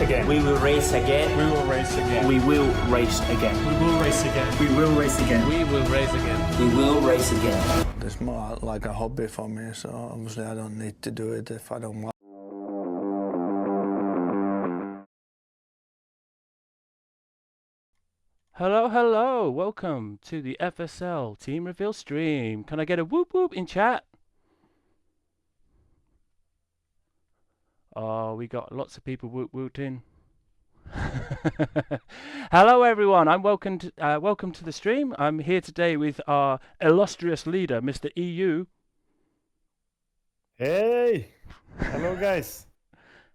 again. We will race again. We will race again. We will race again. We will race again. We will race again. We will race again. We will race again. It's more like a hobby for me, so obviously I don't need to do it if I don't want. Hello, welcome to the FSL Team Reveal stream. Can I get a whoop whoop in chat? Oh, we got lots of people whoop whooting. Hello everyone, welcome to the stream. I'm here today with our illustrious leader, Mr. EU. Hey, hello guys.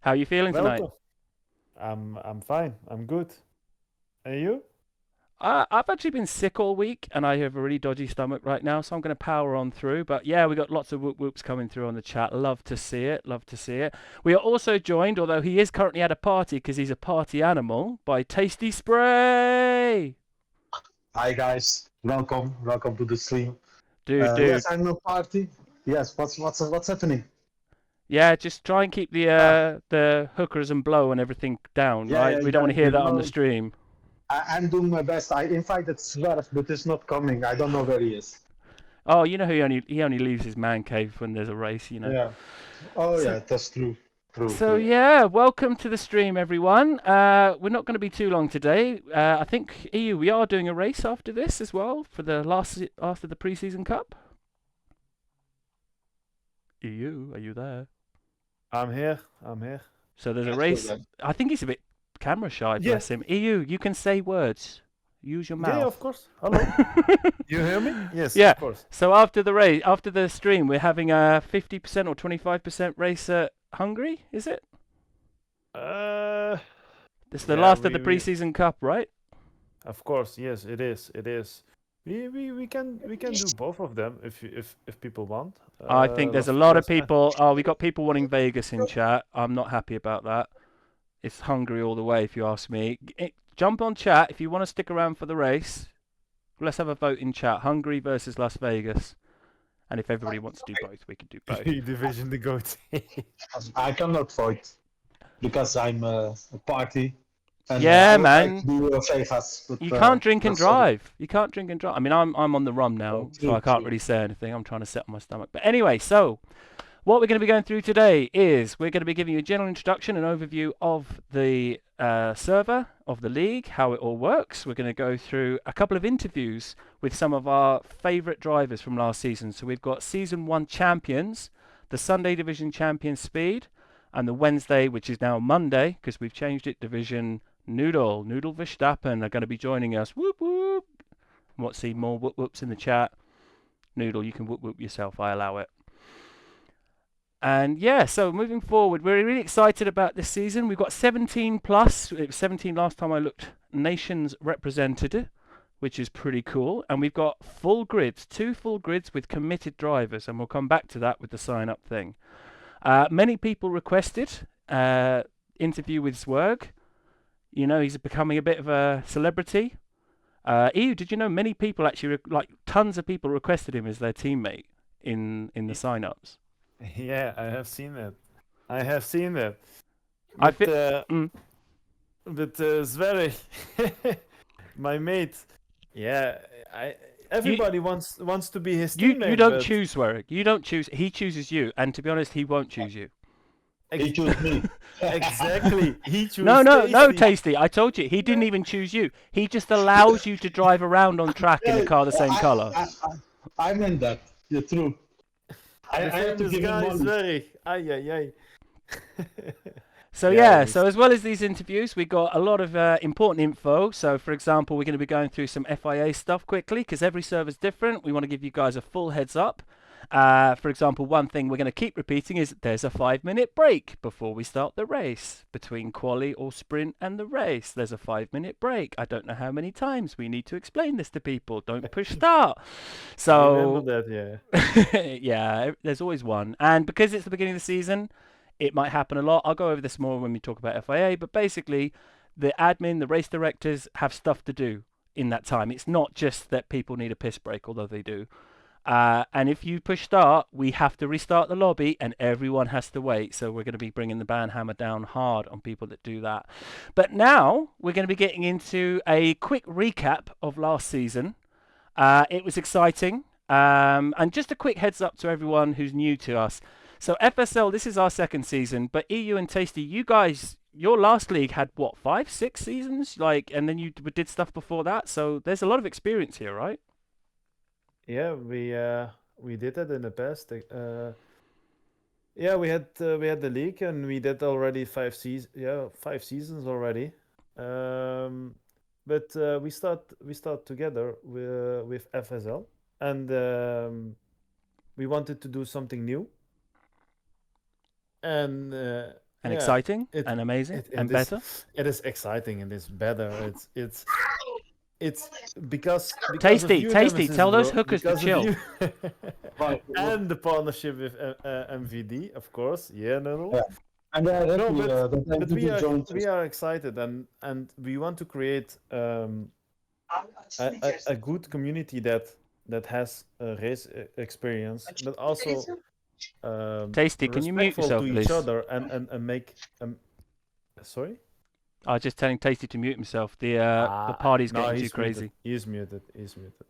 How are you feeling tonight? I'm fine. I'm good. And you? I've actually been sick all week and I have a really dodgy stomach right now, so I'm going to power on through. But yeah, we got lots of whoop whoops coming through on the chat. Love to see it. Love to see it. We are also joined, although he is currently at a party because he's a party animal, by Tasty Spray. Hi guys, welcome to the stream. Dude. Yes, I'm no party. Yes, what's happening? Yeah, just try and keep the hookers and blow and everything down, right? We don't want to hear that on the stream. I'm doing my best. I invited Swerve, but he's not coming. I don't know where he is. Oh, you know, he only leaves his man cave when there's a race, you know. Yeah. Oh, yeah, that's true. So yeah, welcome to the stream, everyone. We're not going to be too long today. I think EU, we are doing a race after this as well for the after the pre-season cup. EU, are you there? I'm here. So there's a race. I think he's a bit camera shy, bless him. EU, you can say words. Use your mouth. Yeah, of course. Hello. You hear me? Yes, yeah. Of course. So after the stream, we're having a 50% or 25% race at Hungary, is it? It's the last of the pre-season cup, right? Of course, yes, it is. We can do both of them if people want. I think there's a lot of people. Oh, we got people wanting Vegas in chat. I'm not happy about that. It's Hungary all the way, if you ask me. Jump on chat if you want to stick around for the race. Let's have a vote in chat. Hungary versus Las Vegas. And if everybody wants to do both, we can do both. Division the goat. I cannot vote because I'm a party. And yeah, man. Vegas, but, you can't drink and drive. You can't drink and drive. I mean, I'm on the rum now, so I can't really say anything. I'm trying to settle my stomach. But anyway, so what we're going to be going through today is we're going to be giving you a general introduction and overview of the server, of the league, how it all works. We're going to go through a couple of interviews with some of our favourite drivers from last season. So we've got Season 1 champions, the Sunday Division champion Speed, and the Wednesday, which is now Monday, because we've changed it, Division Noodle Verstappen are going to be joining us. Whoop whoop. Want to see more whoop whoops in the chat? Noodle, you can whoop whoop yourself. I allow it. And yeah, so moving forward, we're really excited about this season. We've got 17 plus. It was 17 last time I looked. Nations represented, which is pretty cool. And we've got full grids, 2 full grids with committed drivers, and we'll come back to that with the sign up thing. Many people requested interview with Zwerg. You know, he's becoming a bit of a celebrity. EU, did you know many people actually, tons of people requested him as their teammate in the sign-ups? Yeah, I have seen that. But Sverre, my mate, yeah, everybody wants to be his teammate. You don't choose Zwerg. You don't choose. He chooses you, and to be honest, he won't choose you. He chose me. Exactly. He chose No, Tasty. I told you. He didn't even choose you. He just allows you to drive around on track in a car the same colour. I meant that. You're true. I have to give him money. Ay. So yeah, so as well as these interviews, we got a lot of important info. So for example, we're going to be going through some FIA stuff quickly because every server's different. We want to give you guys a full heads up. For example, one thing we're going to keep repeating is there's a 5-minute break before we start the race. Between quali or sprint and the race, there's a 5-minute break. I don't know how many times we need to explain this to people. Don't push start. So remember that, yeah. yeah, there's always one. And because it's the beginning of the season, it might happen a lot. I'll go over this more when we talk about FIA, but basically the admin, the race directors have stuff to do in that time. It's not just that people need a piss break, although they do. And if you push start, we have to restart the lobby and everyone has to wait. So we're going to be bringing the ban hammer down hard on people that do that. But now we're going to be getting into a quick recap of last season. It was exciting. And just a quick heads up to everyone who's new to us. So FSL, this is our second season, but EU and Tasty, you guys, your last league had what, 5, 6 seasons? And then you did stuff before that. So there's a lot of experience here, right? Yeah, we did that in the past. Yeah, we had the league and we did already 5 seasons already. But we start together with FSL, and we wanted to do something new and And yeah, exciting and amazing and better. it is exciting and it's better. It's because of Tasty, you, Tasty, Nemesis, tell those bro. hookers to Because of chill. you. Right. And the partnership with MVD, of course. Yeah, Noodle. Yeah. And No, but joined we are excited and we want to create a good community that has a race experience, but also Tasty, can you mute respectful yourself, to please? each other and make sorry. I was just telling Tasty to mute himself. The party's No, getting too he's crazy. muted. He's muted.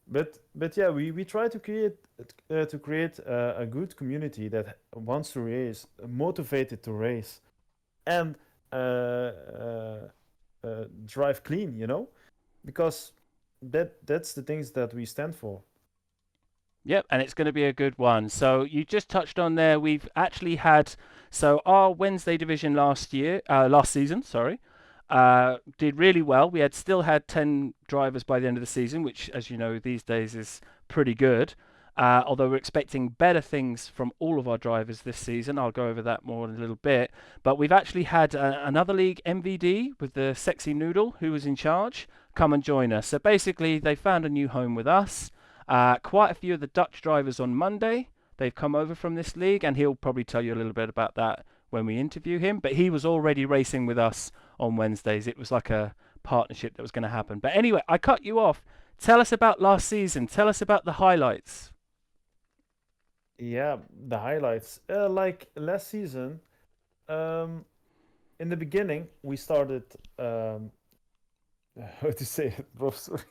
But yeah, we try to create a good community that wants to race, motivated to race, and drive clean. Because that's the things that we stand for. Yep, and it's going to be a good one. So you just touched on there. We've actually had our Wednesday division last season, sorry, did really well. We still had 10 drivers by the end of the season, which, as you know, these days is pretty good. Although we're expecting better things from all of our drivers this season. I'll go over that more in a little bit. But we've actually had another league, MVD, with the sexy Noodle, who was in charge, come and join us. So basically, they found a new home with us. Quite a few of the Dutch drivers on Monday, they've come over from this league, and he'll probably tell you a little bit about that when we interview him. But he was already racing with us on Wednesdays. It was like a partnership that was going to happen. But anyway, I cut you off. Tell us about last season. Tell us about the highlights. Yeah, the highlights. Like last season, in the beginning, we started. How to say it, bro? Sorry.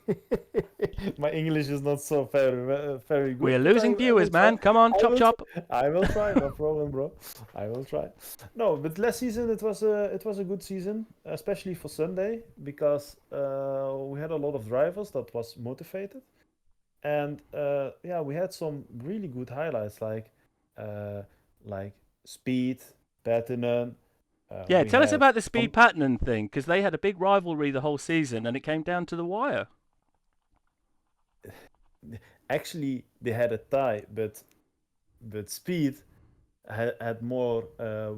My English is not so very good. We're but losing I viewers, will try. man. Come on, chop chop. I will try. No problem, bro. I will try. No, but last season it was a good season, especially for Sunday, because we had a lot of drivers that was motivated, and yeah, we had some really good highlights like Speed, Platinum. Yeah, We tell us had about the Speed Platinum thing, because they had a big rivalry the whole season, and it came down to the wire. Actually they had a tie, but Speed had more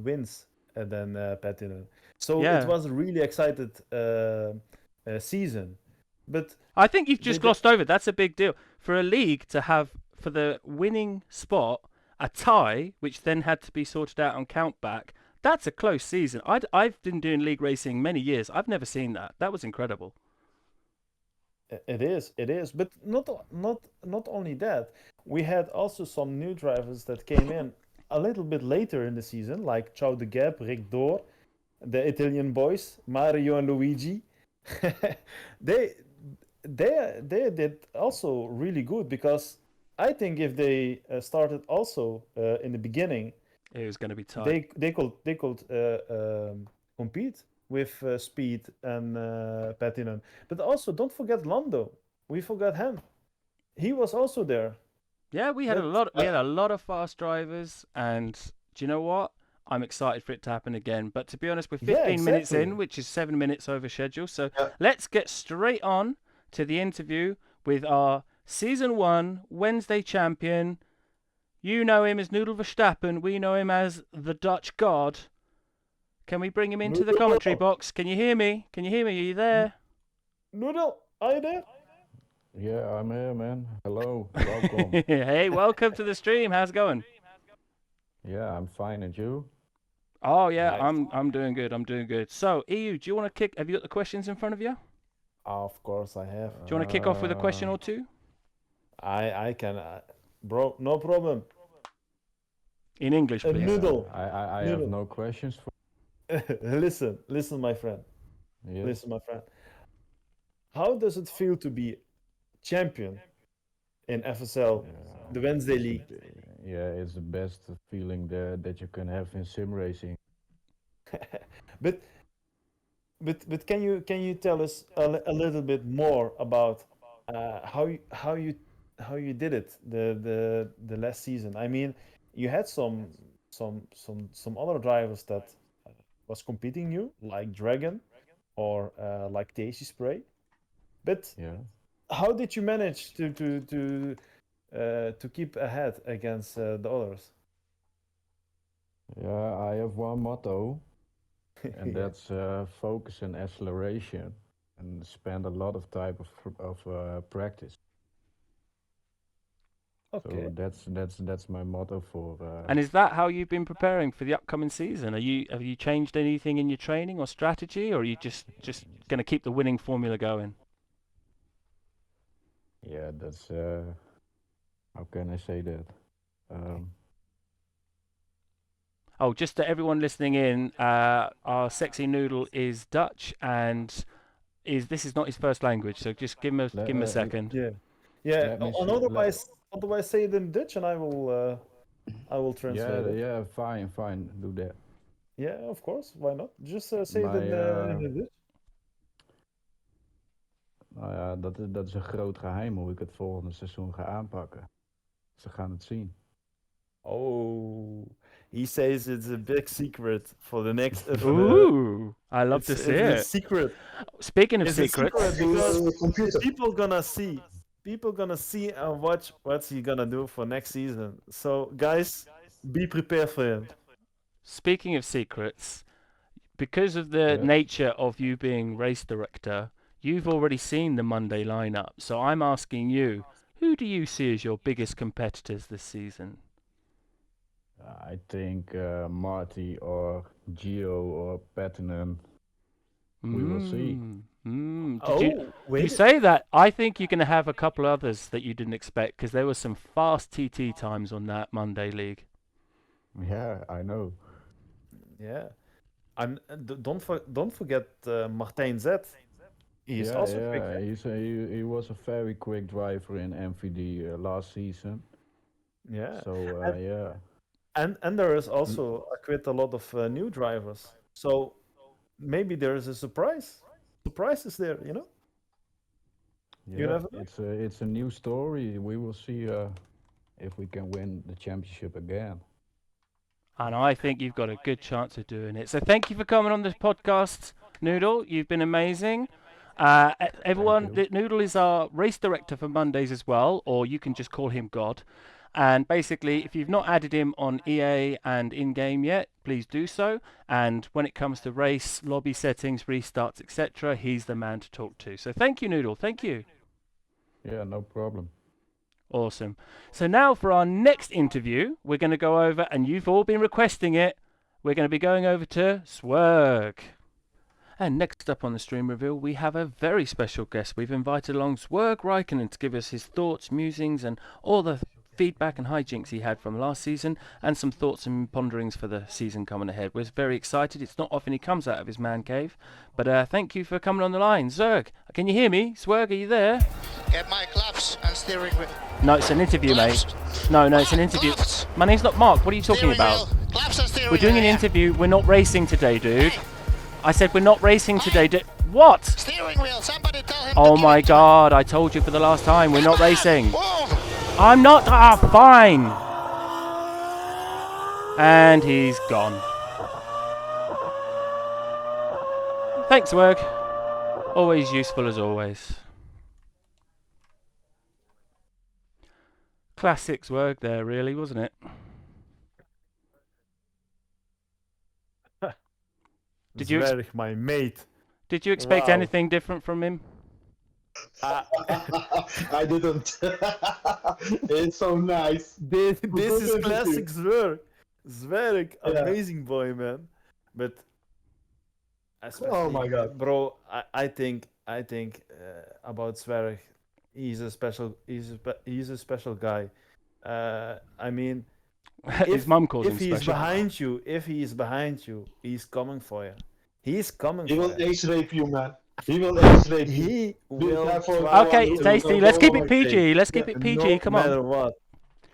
wins than Platinum. So Yeah. it was a really excited season. But I think you've just they- glossed over. That's a big deal for a league to have, for the winning spot, a tie, which then had to be sorted out on countback. That's a close season. I've been doing league racing many years. I've never seen that. That was incredible. It is. But not only that, we had also some new drivers that came in a little bit later in the season, like Ciao de Gap, Rick Door, the Italian boys, Mario and Luigi. they did also really good, because I think if they started also in the beginning, It was going to be tight. they could compete with Speed and Platinum. But also, don't forget Lando. We forgot him. He was also there. Yeah, we had a lot of fast drivers, and do you know what? I'm excited for it to happen again. But to be honest, we're 15 minutes in, which is 7 minutes over schedule. So let's get straight on to the interview with our Season 1 Wednesday champion. You know him as Noodle Verstappen. We know him as the Dutch God. Can we bring him into the commentary box? Can you hear me? Can you hear me? Are you there? Noodle, are you there? Yeah, I'm here, man. Hello, welcome. Hey, welcome to the stream. How's it going? Yeah, I'm fine, and you? Oh yeah, Nice. I'm doing good. I'm doing good. So, EU, do you want to kick? Have you got the questions in front of you? Of course I have. Do you want to kick off with a question or two? I can, bro, no problem. In English, please. Noodle, I have noodle. no questions for. Listen, my friend. Yes. Listen, my friend. How does it feel to be champion in FSL, the Wednesday It's the, League? it's the best feeling that you can have in sim racing. But can you tell us a little bit more about how you did it the last season? I mean, you had some other drivers that was competing you, like Dragon or like Tasty Spray. But Yeah. how did you manage to keep ahead against the others? Yeah, I have one motto, and Yeah. that's focus and acceleration, and spend a lot of time of practice. So Okay. that's my motto for. And is that how you've been preparing for the upcoming season? Have you changed anything in your training or strategy, or are you just going to keep the winning formula going? Yeah, that's how can I say that? Um, Oh, just to everyone listening in, our sexy noodle is Dutch, and this is not his first language, so just give him a second. Yeah. Yeah. let me And see. otherwise say it in Dutch, and I will translate Yeah, it. yeah, fine, do that. Yeah, of course. Why not? Just say it Maar in the Dutch. nou ja, dat is een groot geheim hoe ik het volgende seizoen ga aanpakken. Ze gaan het zien. Oh, he says it's a big secret for the next. Ooh, I love to it's see a it. secret. Speaking of It's a secret secrets, because computer. people gonna see and watch what's he gonna do for next season. So guys, be prepared for him. speaking of secrets, because of the Yeah. nature of you being race director, you've already seen the Monday lineup. So I'm asking you, who do you see as your biggest competitors this season? I think Marty or Gio or Platinum. We will see. Did you Oh, you wait. say that? I think you're going to have a couple others that you didn't expect because there were some fast TT times on that Monday league. Yeah, I know. Yeah, and don't forget Martijn Z. He is Yeah, also quick. yeah. He was a very quick driver in MVD last season. Yeah, So and yeah. and there is also quite a lot of new drivers. So maybe there is a surprise. Surprise is there, you know? You Yeah, never know. it's a new story. We will see if we can win the championship again. And I think you've got a good chance of doing it. So thank you for coming on this podcast, Noodle. You've been amazing. Everyone, you. Noodle is our race director for Mondays as well, or you can just call him God. And basically, if you've not added him on EA and in-game yet, please do so. And when it comes to race, lobby settings, restarts, etc., he's the man to talk to. So thank you, Noodle. Thank you. Yeah, no problem. Awesome. So now for our next interview, we're going to go over, and you've all been requesting it, we're going to be going over to Swerg. And next up on the stream reveal, we have a very special guest. We've invited along Swerg Raikkonen to give us his thoughts, musings, and all the feedback and hijinks he had from last season, and some thoughts and ponderings for the season coming ahead. We're very excited. It's not often he comes out of his man cave. But thank you for coming on the line. Zerg, can you hear me? Swerg, are you there? Get my claps and steering wheel. No, it's an interview, mate. No, it's an interview. Claps. My name's not Mark. What are you talking Steering about? wheel. Claps and steering We're doing an wheel, yeah. interview. We're not racing today, dude. Hey. I said we're not racing today. What? Steering wheel, somebody tell him Oh to my give it. God, I told you for the last time, we're not Come on, racing. move. I'm not. Fine. And he's gone. Thanks, Werg. Always useful as always. Classics Werg there, really, wasn't it? Did you Zwerg, my mate. Did you expect Wow. anything different from him? I didn't. It's so nice. This so is interesting. classic Zwerg. Zwerg, Yeah. amazing boy, man. But especially, Oh my God. bro, I think about Zwerg. he's a special he's a special guy. I mean, His mum calls him if he's special. behind you, if he is behind you, he's coming for you. He's coming He for will you. ace rape you, man. He will ace rape you. He Be will careful. try Okay, to, Tasty, let's keep it PG. Let's keep it PG. no Come on. matter what.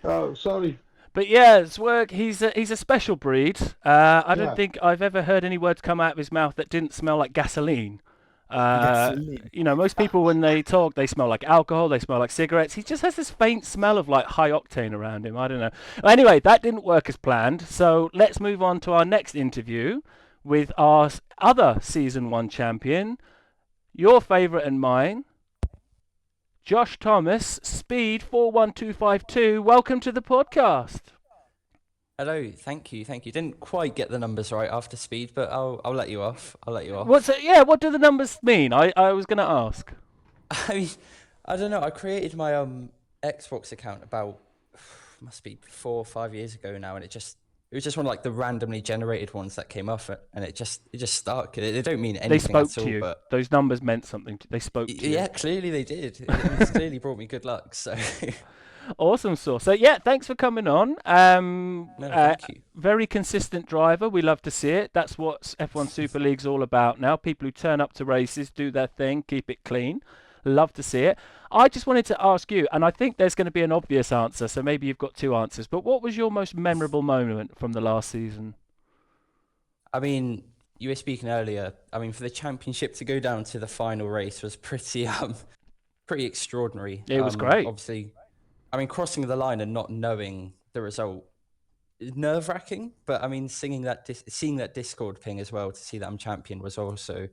Oh, sorry. But yeah, Zwerg, he's a special breed. I don't Yeah. think I've ever heard any words come out of his mouth that didn't smell like gasoline. Gasoline. You know, most people when they talk, they smell like alcohol, they smell like cigarettes. He just has this faint smell of like high octane around him. I don't know. Anyway, that didn't work as planned. So let's move on to our next interview with our other season 1 champion, your favourite and mine, Josh Thomas, Speed 41252. Welcome to the podcast. Hello, thank you. Didn't quite get the numbers right after Speed, but I'll let you off. What's it? Yeah, what do the numbers mean? I was going to ask. I mean, I don't know. I created my Xbox account about must be 4 or 5 years ago now, and it was just one of like the randomly generated ones that came off it, and it just stuck. They don't mean anything They spoke at all, to you. but Those numbers meant something. They spoke to you. yeah, clearly they did. It's clearly brought me good luck. So Awesome sauce. So yeah, thanks for coming on. no, thank you. Very consistent driver. We love to see it. That's what F1 Super League's all about now. People who turn up to races, do their thing, keep it clean. Love to see it. I just wanted to ask you, and I think there's going to be an obvious answer, so maybe you've got 2 answers, but what was your most memorable moment from the last season? I mean, you were speaking earlier. I mean, for the championship to go down to the final race was pretty extraordinary. It was great. Obviously, I mean, crossing the line and not knowing the result is nerve-wracking. But I mean, seeing that Discord ping as well to see that I'm champion was also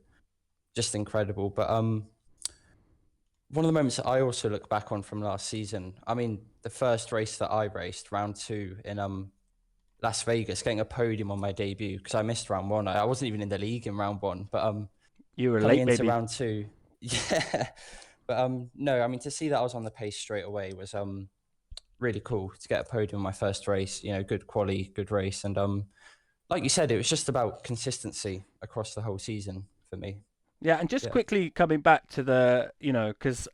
just incredible. But one of the moments that I also look back on from last season, I mean, the first race that I raced, round 2 in Las Vegas, getting a podium on my debut because I missed round 1. I wasn't even in the league in round 1, but You were coming late, into baby. round 2, yeah. But no, I mean, to see that I was on the pace straight away was really cool to get a podium in my first race. You know, good quality, good race, and like you said, it was just about consistency across the whole season for me. Yeah, and just Yeah. quickly coming back to the, because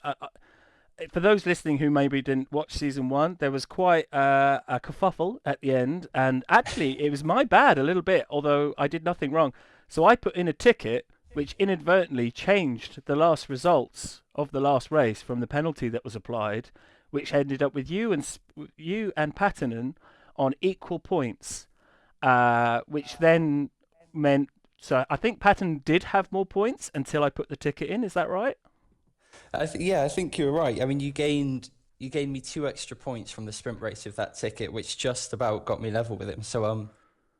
for those listening who maybe didn't watch season 1, there was quite a kerfuffle at the end, and actually it was my bad a little bit, although I did nothing wrong. So I put in a ticket which inadvertently changed the last results of the last race from the penalty that was applied, which ended up with you and Patinen on equal points, which then meant. So I think Patton did have more points until I put the ticket in. Is that right? I think you're right. I mean, you gained me 2 extra points from the sprint race with that ticket, which just about got me level with him. So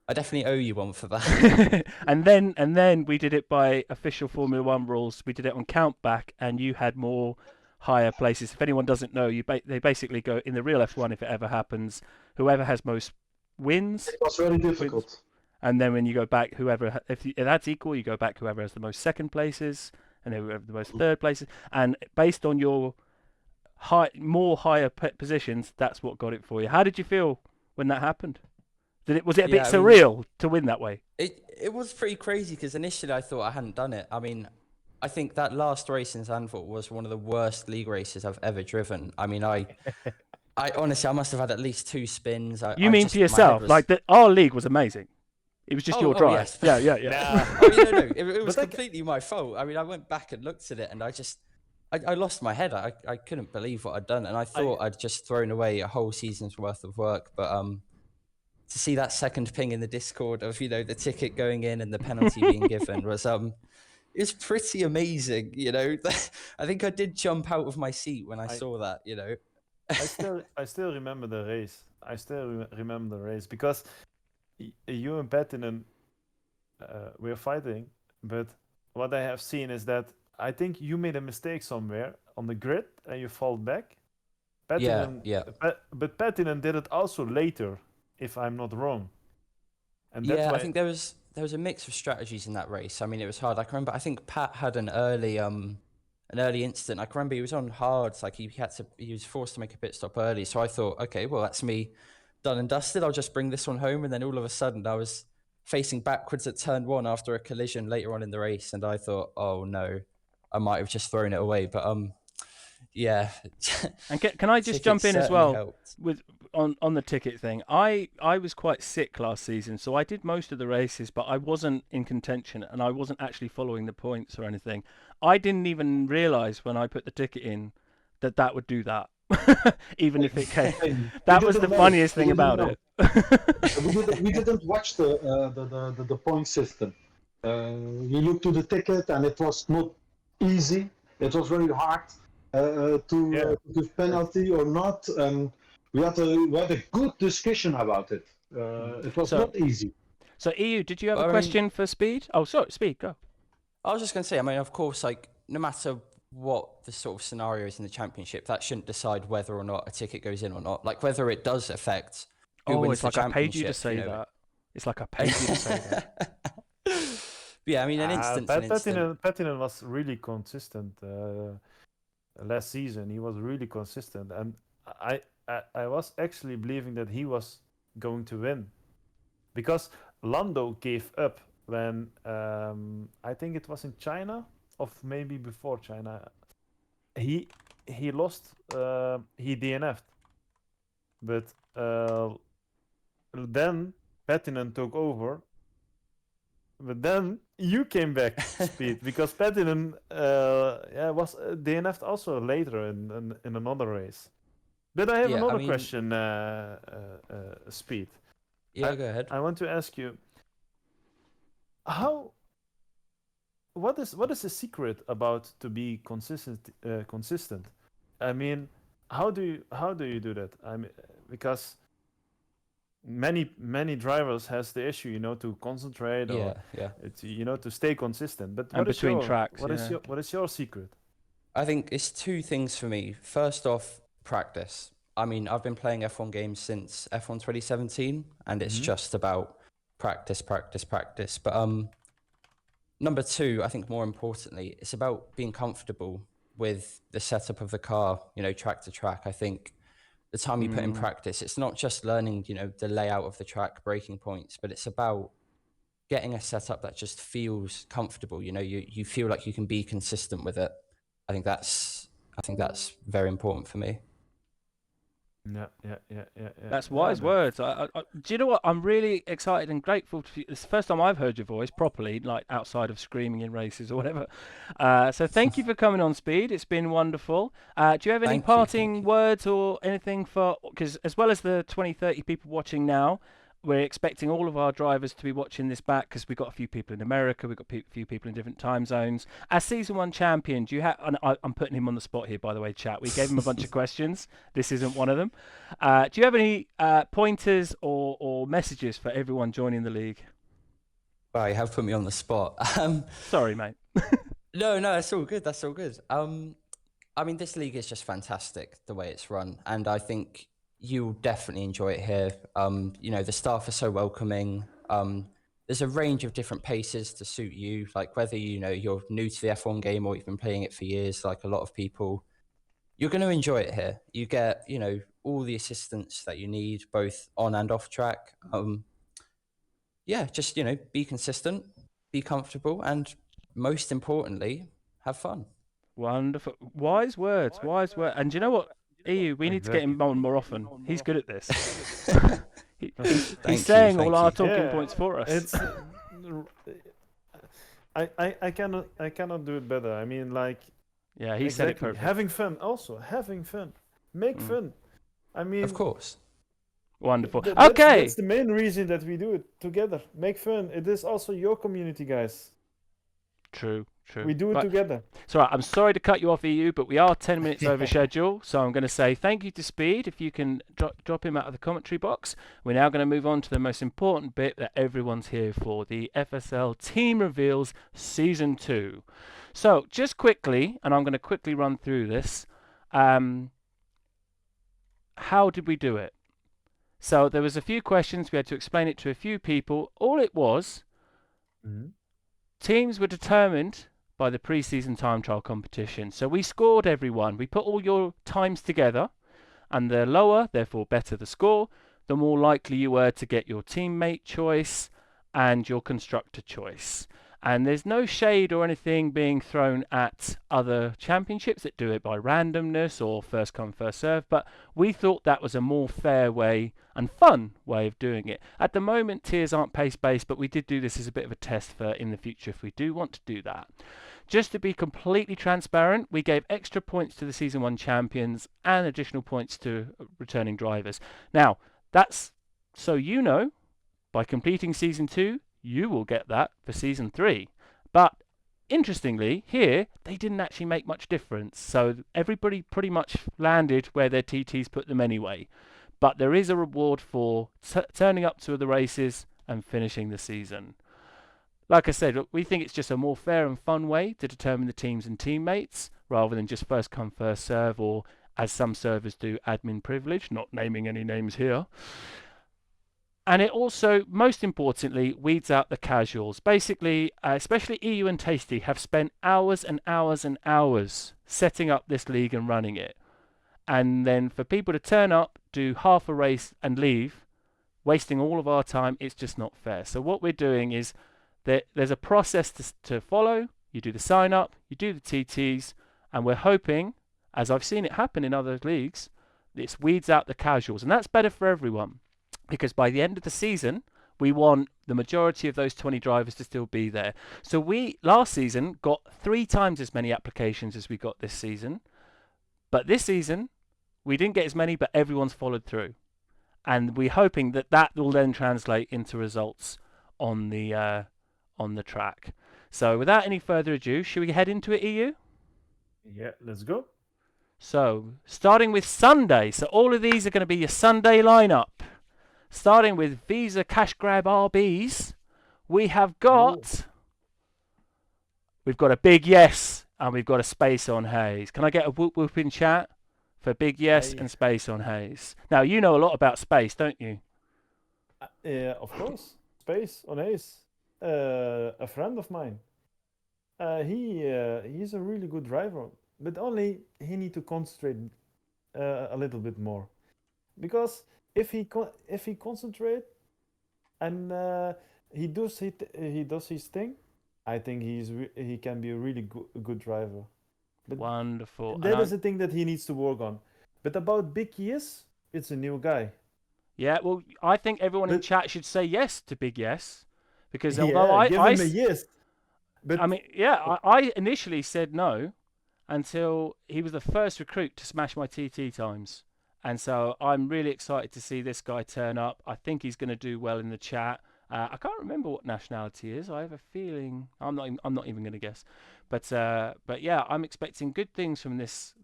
I definitely owe you one for that. and then we did it by official Formula One rules. We did it on countback, and you had more higher places. If anyone doesn't know, they basically go in the real F1. If it ever happens, whoever has most wins. It was very difficult. And then when you go back, if that's equal, you go back whoever has the most second places and whoever the most third places. And based on your higher positions, that's what got it for you. How did you feel when that happened? Was it a bit surreal to win that way? It was pretty crazy because initially I thought I hadn't done it. I mean, I think that last race in Zandvoort was one of the worst league races I've ever driven. I mean, I honestly, I must have had at least 2 spins. You mean to yourself, like our league was amazing. It was just your drive. Yes. Yeah. I mean, no. It was completely my fault. I mean, I went back and looked at it, and I lost my head. I couldn't believe what I'd done, and I thought I'd just thrown away a whole season's worth of work. But to see that second ping in the Discord of the ticket going in and the penalty being given was it's pretty amazing. I think I did jump out of my seat when I saw that. I still remember the race. Remember the race because you and Patinen we're fighting, but what I have seen is that I think you made a mistake somewhere on the grid and you fall back. Yeah. But Patinen did it also later, if I'm not wrong. And that's why I think there was a mix of strategies in that race. I mean, it was hard. I can remember. I think Pat had an early incident. I can remember he was on hards. Like he was forced to make a pit stop early. So I thought, okay, well that's me done and dusted. I'll just bring this one home. And then all of a sudden, I was facing backwards at turn 1 after a collision later on in the race, and I thought, oh no, I might have just thrown it away. But yeah. And can I just Tickets jump in as certainly well helped. with on the ticket thing? I was quite sick last season, so I did most of the races, but I wasn't in contention and I wasn't actually following the points or anything. I didn't even realise when I put the ticket in that would do that, even if it came. Same. That We was the didn't know. funniest We thing didn't about know. it. We didn't watch the point system. We looked to the ticket, and it was not easy. It was very hard to give penalty or not. We had a good discussion about it. It was So- not easy. So EU, did you have Well, a I mean- question for Speed? Oh, sorry, Speed, go. I was just going to say, I mean, of course, like, no matter what the sort of scenario is in the championship, that shouldn't decide whether or not a ticket goes in or not. Like, whether it does affect who Oh, wins it's the like I paid you to championship, say you know. that. It's like I paid you to say that. Yeah, I mean, an instant. Pettinen was really consistent last season. He was really consistent, and I was actually believing that he was going to win, because Lando gave up when I think it was in China, or maybe before China. He lost. He DNF'd, but then Pettinen took over. But then you came back, Speed, because Pettinen was DNF'd also later in another race. But I have Yeah, I another mean- question, Speed. Yeah, go ahead. I want to ask you, what is the secret about to be consistent? I mean, how do you do that? I mean, because many drivers has the issue, to concentrate or Yeah. to stay consistent. But And what is between your, tracks, what is your secret? I think it's two things for me. First off, practice. I mean, I've been playing F1 games since F1 2017, and it's just about practice. But number two, I think more importantly, it's about being comfortable with the setup of the car, track to track. I think the time you put in practice, it's not just learning, the layout of the track, braking points, but it's about getting a setup that just feels comfortable. You feel like you can be consistent with it. I think that's very important for me. Yeah. That's wise words. Do you know what? I'm really excited and grateful to you. It's the first time I've heard your voice properly, like outside of screaming in races or whatever. So thank you for coming on, Speed. It's been wonderful. Do you have any Thank you, parting words or anything because as well as the 20, 30 people watching now, we're expecting all of our drivers to be watching this back because we've got a few people in America, we've got a few people in different time zones. As Season 1 champion, do you have... I'm putting him on the spot here, by the way, chat. We gave him a bunch of questions. This isn't one of them. Do you have any pointers or messages for everyone joining the league? Wow, you have put me on the spot. Sorry, mate. No, that's all good. That's all good. I mean, this league is just fantastic the way it's run, and I think you'll definitely enjoy it here. The staff are so welcoming. There's a range of different paces to suit you, like whether you're new to the F1 game or you've been playing it for years, like a lot of people. You're going to enjoy it here. You get, all the assistance that you need, both on and off track. Just be consistent, be comfortable, and most importantly, have fun. Wonderful. Wise words. And do you know what? EU, we need to get him on more often. He's good at this. He's saying all our talking points for us. It's I cannot do it better. I mean, like, Yeah, he said it perfect. Having fun, make fun. I mean, Of course. Wonderful. That's Okay. the main reason that we do it together. Make fun. It is also your community, guys. True. We do it together. So I'm sorry to cut you off, EU, but we are 10 minutes over schedule. So I'm going to say thank you to Speed. If you can drop him out of the commentary box. We're now going to move on to the most important bit that everyone's here for, the FSL Team Reveals Season 2. So just quickly, and I'm going to quickly run through this. How did we do it? So there was a few questions. We had to explain it to a few people. All it was, teams were determined by the pre-season time trial competition. So we scored everyone. We put all your times together, and the lower, therefore better the score, the more likely you were to get your teammate choice and your constructor choice. And there's no shade or anything being thrown at other championships that do it by randomness or first come, first serve, but we thought that was a more fair way and fun way of doing it. At the moment, tiers aren't pace-based, but we did do this as a bit of a test for in the future if we do want to do that. Just to be completely transparent, we gave extra points to the Season 1 champions and additional points to returning drivers. Now, that's so you know, by completing Season 2, you will get that for Season 3. But interestingly, here, they didn't actually make much difference. So everybody pretty much landed where their TTs put them anyway. But there is a reward for turning up to the races and finishing the season. Like I said, look, we think it's just a more fair and fun way to determine the teams and teammates, rather than just first come, first serve, or as some servers do, admin privilege, not naming any names here. And it also, most importantly, weeds out the casuals. Basically, especially EU and Tasty have spent hours and hours and hours setting up this league and running it. And then for people to turn up, do half a race and leave, wasting all of our time, it's just not fair. So what we're doing is that there's a process to follow. You do the sign up, you do the TTs, and we're hoping, as I've seen it happen in other leagues, this weeds out the casuals. And that's better for everyone. Because by the end of the season, we want the majority of those 20 drivers to still be there. So we, last season, got 3 times as many applications as we got this season. But this season, we didn't get as many, but everyone's followed through. And we're hoping that that will then translate into results on the track. So without any further ado, should we head into it, EU? Yeah, let's go. So, starting with Sunday. So all of these are going to be your Sunday lineup. Starting with Visa Cash Grab RBs, we've got a big yes and we've got a space on Hayes. Can I get a whoop whoop in chat for big yes and space on Hayes? Now, you know a lot about space, don't you? Of course. Space on Hayes. A friend of mine. He's a really good driver, but only he need to concentrate a little bit more, because if he concentrate and he does his thing, I think he can be a really good driver. But wonderful. That is the thing that he needs to work on. But about Big Yes, it's a new guy. Yeah, well, I think everyone in chat should say yes to Big Yes, because Yeah, although give him a yes. But I mean, yeah, I initially said no until he was the first recruit to smash my TT times. And so I'm really excited to see this guy turn up. I think he's going to do well in the chat. I can't remember what nationality he is. I have a feeling I'm not even going to guess. But yeah, I'm expecting good things from this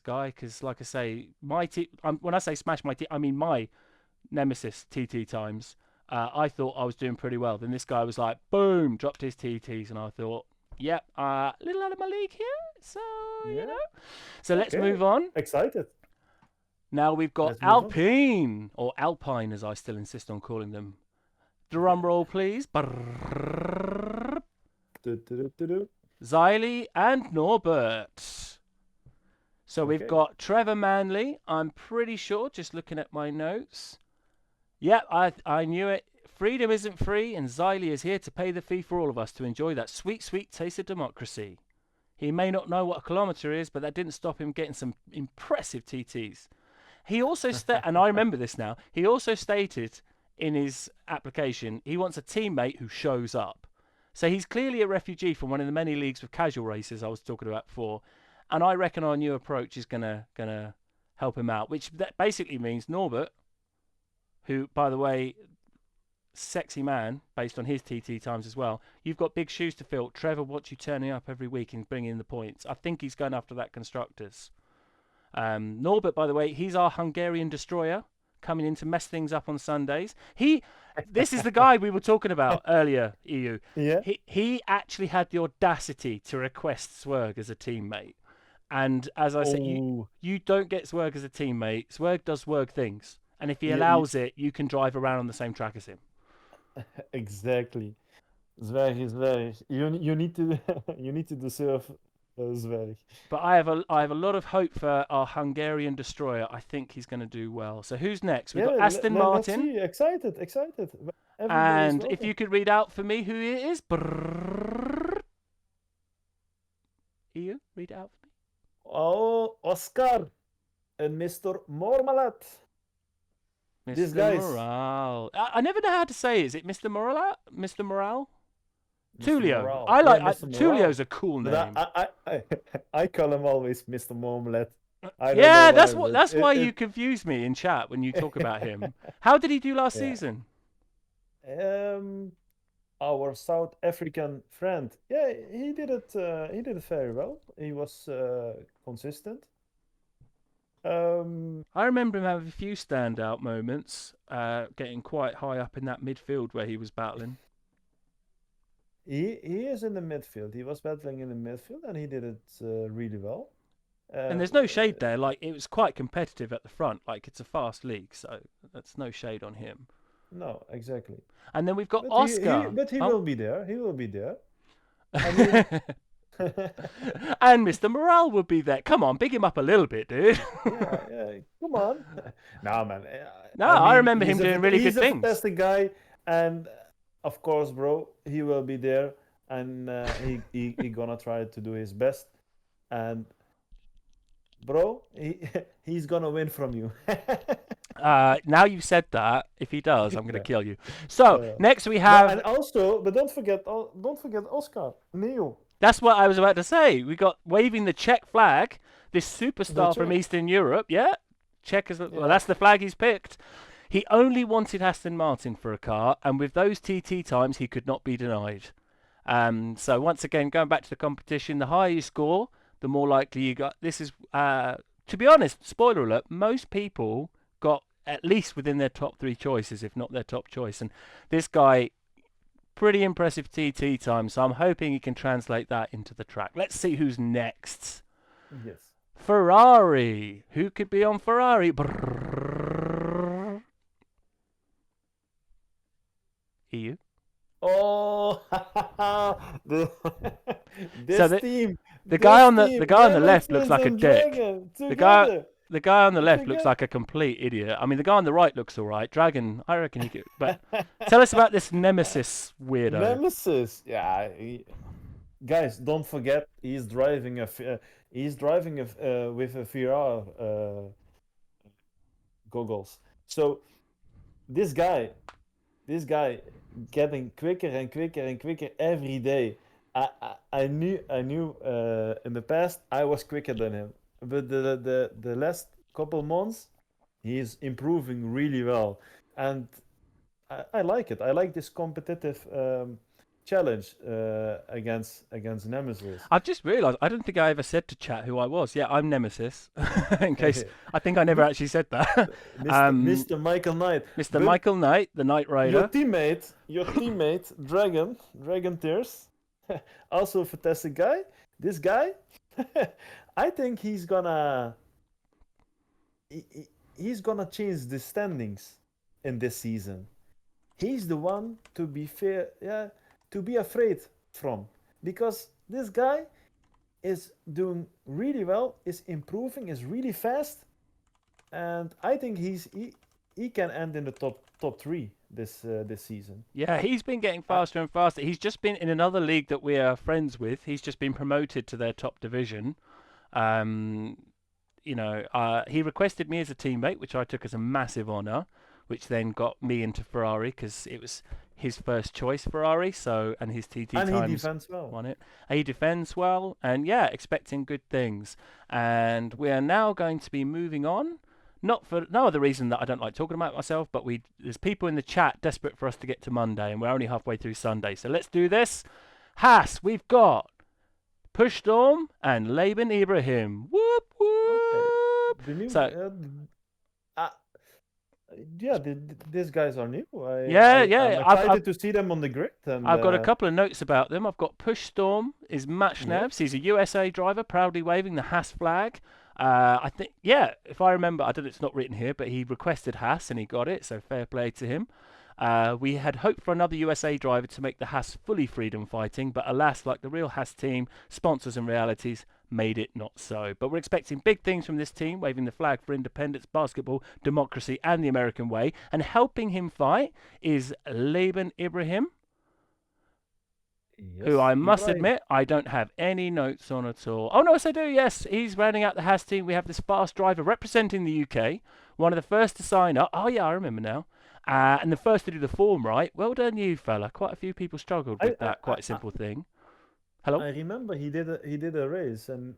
guy, because like I say, when I say smash my I mean my nemesis TT times. I thought I was doing pretty well. Then this guy was like, boom, dropped his TTs, and I thought, yep, a little out of my league here. So you know. So let's move on. Excited. Now we've got Alpine, or Alpine as I still insist on calling them. Drum roll, please. Xylee and Norbert. So we've got Trevor Manley. I'm pretty sure, just looking at my notes. Yep, I knew it. Freedom isn't free, and Xylee is here to pay the fee for all of us to enjoy that sweet, sweet taste of democracy. He may not know what a kilometre is, but that didn't stop him getting some impressive TTs. He also and I remember this now, he also stated in his application he wants a teammate who shows up. So he's clearly a refugee from one of the many leagues with casual races I was talking about before, and I reckon our new approach is gonna help him out, which that basically means Norbert, who, by the way, sexy man based on his TT times as well. You've got big shoes to fill. Trevor wants you turning up every week and bringing in the points. I think he's going after that constructors. Norbert, by the way, he's our Hungarian destroyer, coming in to mess things up on Sundays. This is the guy we were talking about earlier, EU. Yeah. He actually had the audacity to request Swerg as a teammate. And as I said, you don't get Swerg as a teammate. Swerg does Swerg things. And if he allows it, you can drive around on the same track as him. Exactly. Zwerg is very. You need to you need to deserve that was very. But I have a lot of hope for our Hungarian destroyer. I think he's going to do well. So who's next? We've got Aston Let's Martin. see. Excited. Everybody is And if you could read out for me who it is. Ian, read it out for me. Oh, Oscar and Mr. Mormalat. Mr. These guys. Morale. I never know how to say it. Is it Mr. Morale? Mr. Morale? Mr. Tulio. Morale. I like Mr. Morale. Tulio's a cool But name. I call him always Mr. Marmalade. I don't Yeah, know why, but that's why it- you confuse me in chat when you talk about him. How did he do last Yeah. season? Our South African friend. Yeah, he did it. He did it very well. He was consistent. I remember him having a few standout moments, getting quite high up in that midfield where he was battling. He is in the midfield. He was battling in the midfield, and he did it really well. And there's no shade there. Like, it was quite competitive at the front. Like, it's a fast league, so that's no shade on him. No, exactly. And then we've got But Oscar. he Oh. will be there. He will be there. I mean, And Mr. Morale will be there. Come on, big him up a little bit, dude. yeah. Come on. No, man. No, I remember him he's a doing really he's good a things. fantastic guy, and of course, bro, he will be there, and he gonna try to do his best, and bro, he's gonna win from you. Now you've said that, if he does, I'm going to kill you. So, Yeah. next we But- have... and also, but don't forget Oscar Neil. That's what I was about to say. We got waving the Czech flag, this superstar from Czech. Eastern Europe. Yeah, Czech is well. Yeah. That's the flag he's picked. He only wanted Aston Martin for a car, and with those TT times, he could not be denied. So once again, going back to the competition, the higher you score, the more likely you got. This is, to be honest, spoiler alert. Most people got at least within their top 3 choices, if not their top choice. And this guy, pretty impressive TT time, so I'm hoping he can translate that into the track. Let's see who's next. Yes. Ferrari. Who could be on Ferrari? Brrrr. EU. Oh, this So team. The guy on this the team, guy on the left looks Nemesis like a and dick. Dragon The guy together. the guy on the left looks Together. like a complete idiot. I mean, the guy on the right looks all right. Dragon, I reckon he could. But tell us about this Nemesis weirdo. Nemesis. Yeah. Guys, don't forget he's driving with a VR goggles. So this guy getting quicker and quicker and quicker every day. I knew in the past I was quicker than him, but the last couple months he's improving really well, and I like it. I like this competitive challenge against Nemesis. I've just realised I don't think I ever said to chat who I was. Yeah, I'm Nemesis. In case I think I never actually said that. Mr. Michael Knight. Mr. But Michael Knight, the Knight Your Rider. teammate, Dragon Tears, also a fantastic guy. This guy, I think he's gonna change the standings in this season. He's the one to be afraid from, because this guy is doing really well, is improving, is really fast, and I think he can end in the top 3 this season. Yeah, he's been getting faster and faster. He's just been in another league that we are friends with. He's just been promoted to their top division. He requested me as a teammate, which I took as a massive honour, which then got me into Ferrari because it was his first choice Ferrari. So, and his TT And times he defends well. won it. He defends well, and yeah, expecting good things. And we are now going to be moving on. Not for no other reason that I don't like talking about myself, but there's people in the chat desperate for us to get to Monday, and we're only halfway through Sunday. So let's do this. Haas, we've got Pushstorm and Laban Ibrahim. Whoop whoop. The new, So- these guys are new. I'm I've excited to see them on the grid. And, I've got a couple of notes about them. I've got Pushstorm is Matchnevs. He's a USA driver, proudly waving the Haas flag. I think, if I remember, I don't know, it's not written here, but he requested Haas and he got it, so fair play to him. We had hoped for another USA driver to make the Haas fully freedom fighting, but alas, like the real Haas team, sponsors and realities made it not so. But we're expecting big things from this team, waving the flag for independence, basketball, democracy, and the American way. And helping him fight is Laban Ibrahim, who I must admit I don't have any notes on at all. Oh, no, yes, I do. Yes, he's rounding out the Haas team. We have this fast driver representing the UK, one of the first to sign up. Oh, yeah, I remember now. And the first to do the form right. Well done, you fella. Quite a few people struggled with that quite simple thing. Hello? I remember he did a race, and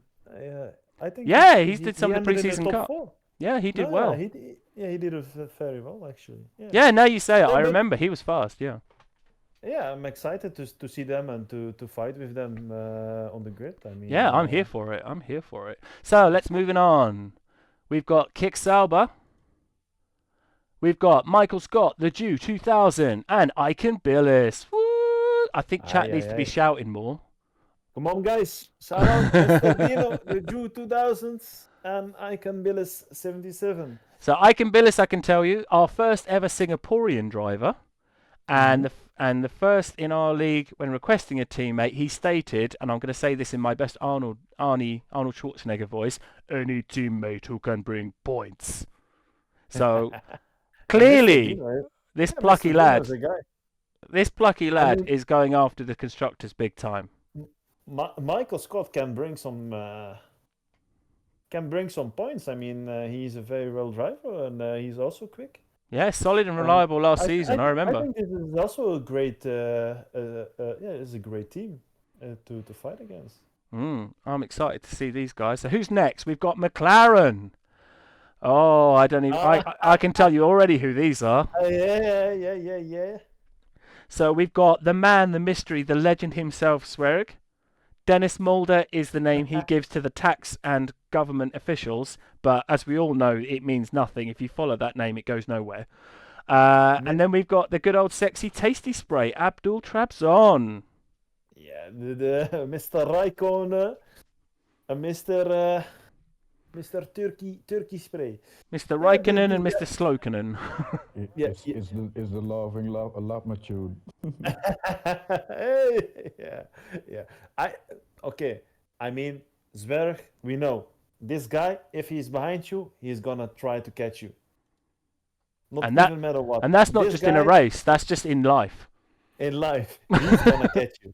I think he did some of the ended in preseason cup. 4. Yeah, he did well. He did it very well, actually. Yeah, now you say it. I but- remember he was fast, yeah. Yeah, I'm excited to see them and to fight with them on the grid. I mean, Yeah, I'm here for it. I'm here for it. So let's moving on. We've got Kick Sauber. We've got Michael Scott, the Jew 2000, and Icon Billis. Woo! I think chat needs to be shouting more. Come on, guys! Shout out Mr. Dino, the Jew 2000, and Icon Billis 77. So Icon Billis, I can tell you, our first ever Singaporean driver, and the first in our league when requesting a teammate. He stated, and I'm going to say this in my best Arnold Schwarzenegger voice: any teammate who can bring points. So clearly, this plucky lad is going after the constructors big time. Michael Scott can bring some points. I mean, he's a very well driver, and he's also quick. Yeah, solid and reliable last season. I remember. I think this is also a great, it's a great team to fight against. I'm excited to see these guys. So who's next? We've got McLaren. Oh, I don't even. I can tell you already who these are. Yeah. So we've got the man, the mystery, the legend himself, Swerig. Dennis Mulder is the name he gives to the tax and government officials, but as we all know, it means nothing. If you follow that name, it goes nowhere. And then we've got the good old sexy tasty spray, Abdul Trabzon. Yeah, the Mr. Raikkonen, Mr. Turkey spray. Mr. Raikkonen and Mr. Slokenen. Is the laughing lap matured? Yeah. I mean, Zwerg, we know this guy. If he's behind you, he's gonna try to catch you. Not even matter what. And that's not This just in a guy, race. That's just in life. In life, he's gonna catch you.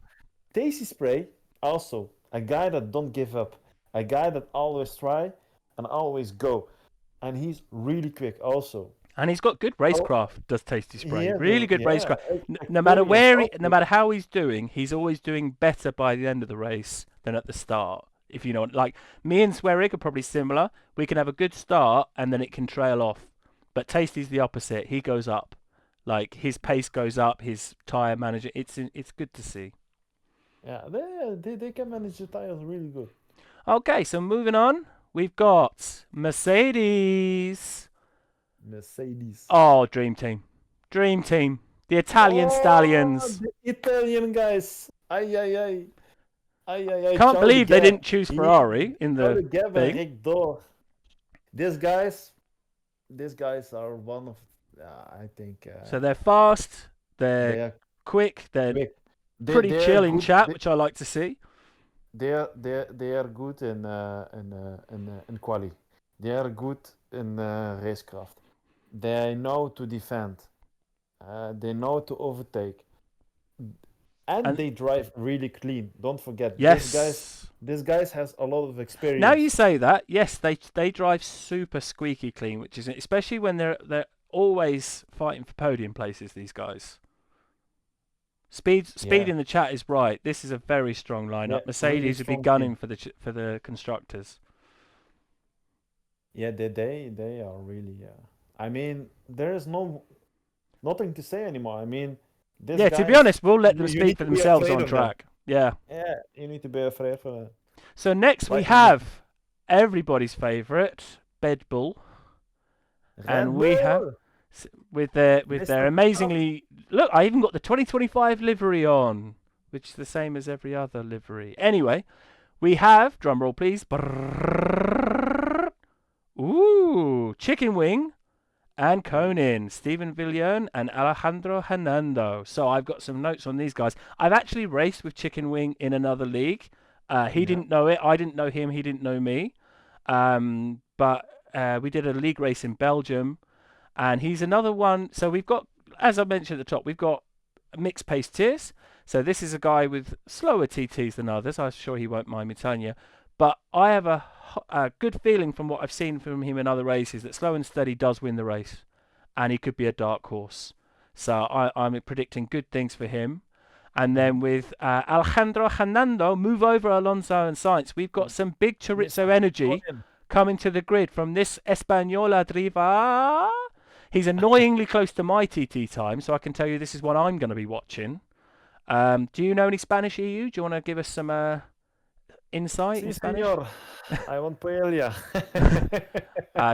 Tasty spray, also a guy that don't give up, a guy that always try and always go, and he's really quick also. And he's got good racecraft, does Tasty Spray. Yeah, really good racecraft. No matter no matter how he's doing, he's always doing better by the end of the race than at the start. If you know, like me and Swerig are probably similar. We can have a good start and then it can trail off. But Tasty's the opposite. He goes up. Like his pace goes up, his tyre manager. It's good to see. Yeah, they can manage the tires really good. Okay, so moving on, we've got Mercedes. Oh, dream team. The Italian stallions. The Italian guys. Ay. Can't believe they didn't choose Ferrari in the thing. These guys are one of, I think. So they're fast, they're quick, they're pretty chill in chat, which I like to see. They are good in quali. They are good in racecraft. They know to defend. They know to overtake. And they drive really clean. Don't forget. Yes. This guys has a lot of experience. Now you say that, yes, they drive super squeaky clean, which is especially when they're always fighting for podium places. These guys. Speed in the chat is right. This is a very strong lineup. Yeah, Mercedes would be gunning for the constructors. Yeah, they are really. I mean, there is nothing to say anymore. I mean, to be honest, we'll let them speak for themselves on track. Yeah. Yeah, you need to be afraid for that. So next we have everybody's favourite, Bed Bull, and we have with their amazingly look. I even got the 2025 livery on, which is the same as every other livery. Anyway, we have drumroll please. Ooh, Chicken Wing, and Conan, Stephen Villion, and Alejandro Hernando. So I've got some notes on these guys. I've actually raced with Chicken Wing in another league. He didn't know it. I didn't know him. He didn't know me. But we did a league race in Belgium, and he's another one. So we've got, as I mentioned at the top, we've got mixed pace tiers. So this is a guy with slower TTs than others. I'm sure he won't mind me telling you. But I have a good feeling from what I've seen from him in other races that slow and steady does win the race, and he could be a dark horse. So I'm predicting good things for him. And then with Alejandro Hernando, move over Alonso and Sainz. We've got some big chorizo energy coming to the grid from this Española driver. He's annoyingly close to my TT time, so I can tell you this is what I'm going to be watching. Do you know any Spanish, EU? Do you want to give us some insight in Spanish? Señor. I want paella.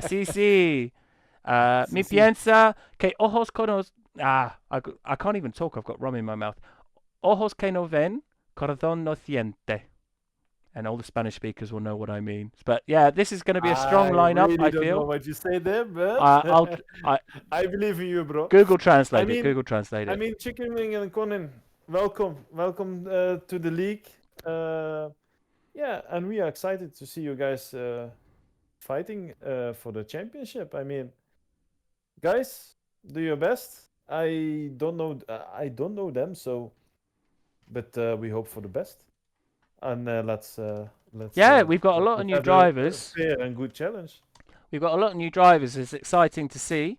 Sí, sí. Mi piensa que ojos con los... I can't even talk. I've got rum in my mouth. Ojos que no ven, corazón no siente. And all the Spanish speakers will know what I mean. But yeah, this is going to be a strong lineup, really I don't know feel. what you say there, but I believe in you, bro. Google Translate it. Google Translate it. I mean, Chicken Wing and Conan, welcome to the league. Yeah, and we are excited to see you guys fighting for the championship. I mean, guys, do your best. I don't know them, so, but we hope for the best. And let's. Yeah, we've got a lot of let's new have drivers. A fair and good challenge. We've got a lot of new drivers. It's exciting to see.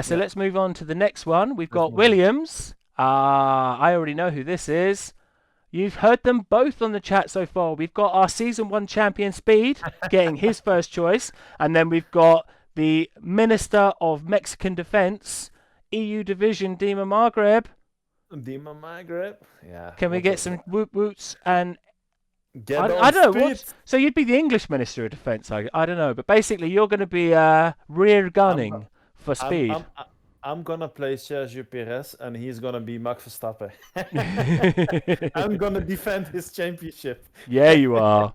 So let's move on to the next one. We've got Williams. I already know who this is. You've heard them both on the chat so far. We've got our Season 1 champion Speed getting his first choice. And then we've got the Minister of Mexican Defense, EU Division, Dima Maghreb. Dima Maghreb, yeah. Can we get some woot woots and... Get I don't know. So you'd be the English Minister of Defence, I don't know. But basically, you're going to be rear gunning for Speed. I'm going to play Sergio Perez, and he's going to be Max Verstappen. I'm going to defend his championship. Yeah, you are.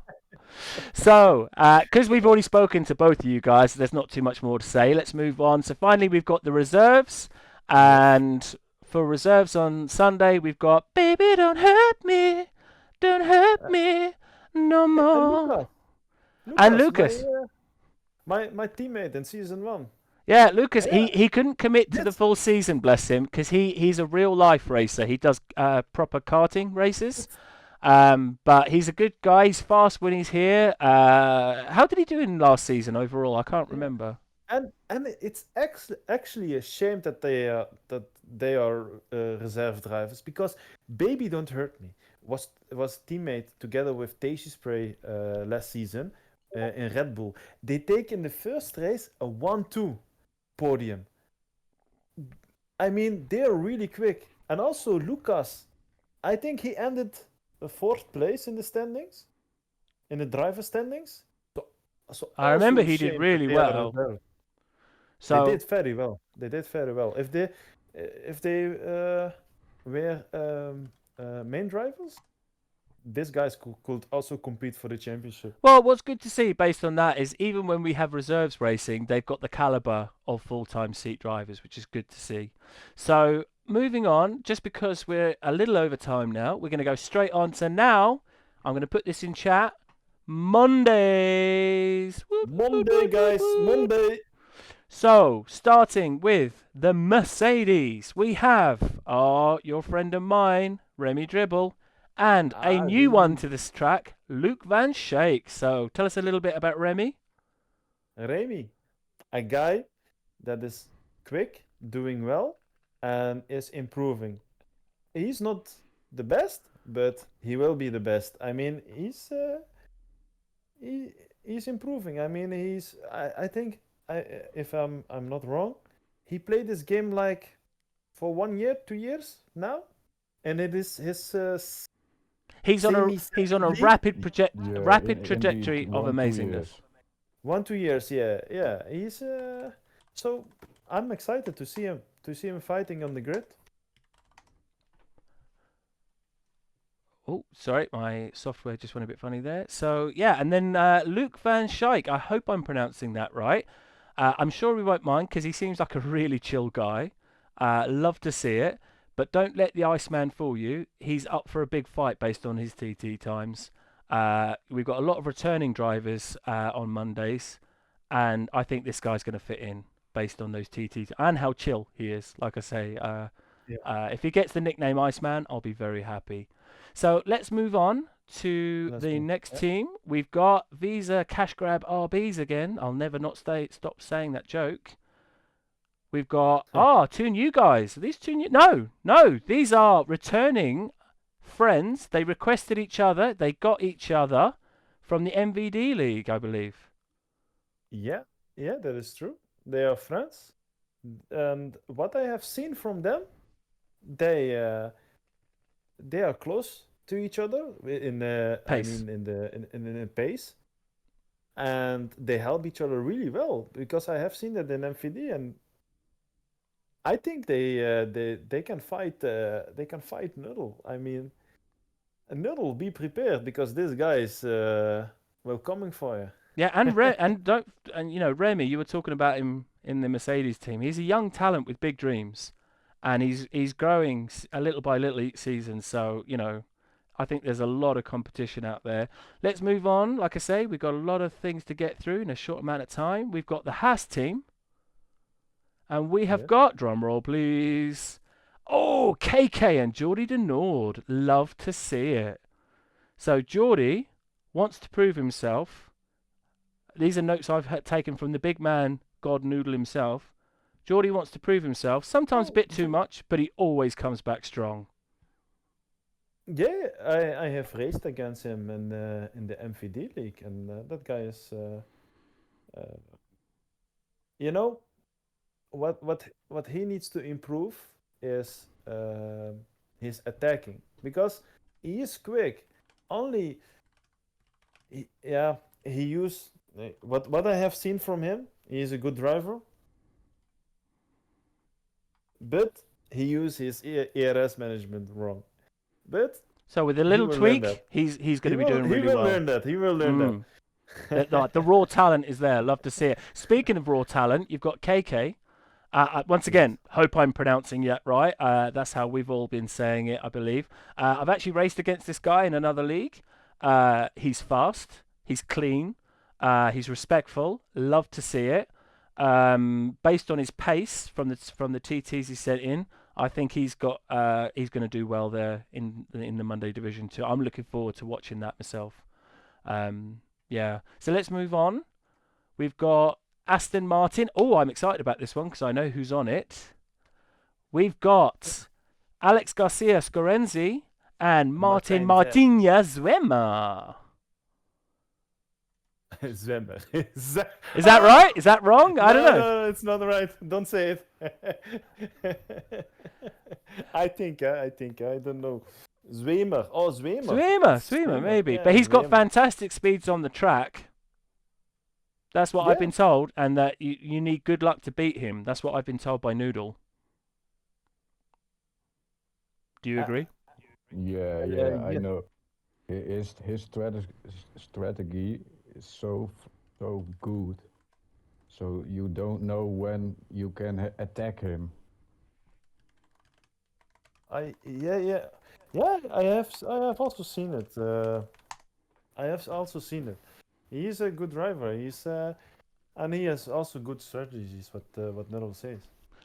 So, because we've already spoken to both of you guys, there's not too much more to say. Let's move on. So finally, we've got the reserves. And for reserves on Sunday, we've got Baby Don't Hurt Me. Don't hurt me no more. And Lucas. My teammate in Season 1. Yeah, Lucas, he couldn't commit to the full season, bless him, because he's a real-life racer. He does proper karting races. But he's a good guy. He's fast when he's here. How did he do in last season overall? I can't remember. And it's actually a shame that they are reserve drivers, because Baby Don't Hurt Me was teammate together with Tashi Spray last season in Red Bull. They take in the first race a 1-2 podium. I mean, they're really quick. And also Lucas, I think he ended the 4th place in the standings, in the driver standings. So I remember he did really well. So they did very well. If they were main drivers, these guys could also compete for the championship. Well, what's good to see based on that is even when we have reserves racing, they've got the caliber of full-time seat drivers, which is good to see. So moving on, just because we're a little over time now, we're going to go straight on to now. I'm going to put this in chat. Mondays. Monday, guys. Monday. So, starting with the Mercedes, we have your friend of mine, Remy Dribble, and a new one to this track, Luke Van Schaik. So, tell us a little bit about Remy. Remy, a guy that is quick, doing well, and is improving. He's not the best, but he will be the best. I mean, he's improving. I mean, I think, if I'm not wrong, he played this game like for 1 year, 2 years now, and it is his. He's on a rapid trajectory of amazingness. 1-2 years, yeah. He's so I'm excited to see him fighting on the grid. Oh, sorry, my software just went a bit funny there. So yeah, and then Luke Van Schaik. I hope I'm pronouncing that right. I'm sure we won't mind because he seems like a really chill guy. Love to see it. But don't let the Iceman fool you. He's up for a big fight based on his TT times. We've got a lot of returning drivers on Mondays, and I think this guy's going to fit in based on those TTs and how chill he is. Like I say, if he gets the nickname Iceman, I'll be very happy. So let's move on to the next team. We've got Visa Cash Grab RBs again. I'll never not stop saying that joke. We've got two new guys. Are these two new? No, these are returning friends. They requested each other. They got each other from the MVD League, I believe. Yeah, that is true. They are friends, and what I have seen from them, they are close to each other in Pace. in pace, and they help each other really well because I have seen that in MVD, and I think they can fight Noodle. I mean, Noodle, be prepared because this guy is well coming for you. Yeah, and Remy, you were talking about him in the Mercedes team. He's a young talent with big dreams, and he's growing a little by little each season. So I think there's a lot of competition out there. Let's move on. Like I say, we've got a lot of things to get through in a short amount of time. We've got the Haas team, and we have got, drum roll please, KK and Geordie de Nord. Love to see it. So Geordie wants to prove himself. These are notes I've taken from the big man, God Noodle himself. Geordie wants to prove himself, sometimes a bit too much, but he always comes back strong. Yeah, I have raced against him in the MVD league, and that guy is, what he needs to improve is his attacking because he is quick. Only, he used what I have seen from him. He is a good driver, but he used his ERS management wrong. But so with a little tweak, he's going to be doing really well. He will learn that. The raw talent is there. Love to see it. Speaking of raw talent, you've got KK. Once again, hope I'm pronouncing it right. That's how we've all been saying it, I believe. I've actually raced against this guy in another league. He's fast. He's clean. He's respectful. Love to see it. Based on his pace from the TTs he sent in, I think he's going to do well there in the Monday Division 2. I'm looking forward to watching that myself. Yeah. So let's move on. We've got Aston Martin. I'm excited about this one because I know who's on it. We've got Alex Garcia Scorenzi and Martin Martinez Zwemmer. Zwemmer. Is that right? Is that wrong? I don't know. No, it's not right. Don't say it. I think. I don't know. Zwemmer. Zwemmer, maybe. Yeah, but he's got fantastic speeds on the track. That's what I've been told, and that you need good luck to beat him. That's what I've been told by Noodle. Do you agree? Yeah, I know. His strategy is so good, so you don't know when you can attack him. I have also seen it. I have also seen it. He is a good driver. And he has also good strategies. What Noodle says.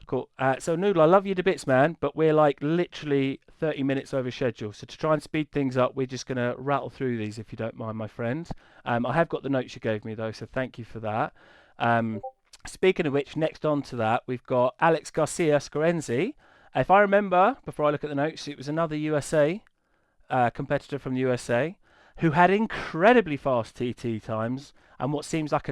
Cool. So Noodle, I love you to bits, man, but we're like literally 30 minutes over schedule. So to try and speed things up, we're just gonna rattle through these if you don't mind, my friend. I have got the notes you gave me though, so thank you for that. Speaking of which, next on to that, we've got Alex Garcia Scorenzi. If I remember, before I look at the notes, it was another USA competitor from the USA who had incredibly fast TT times and what seems like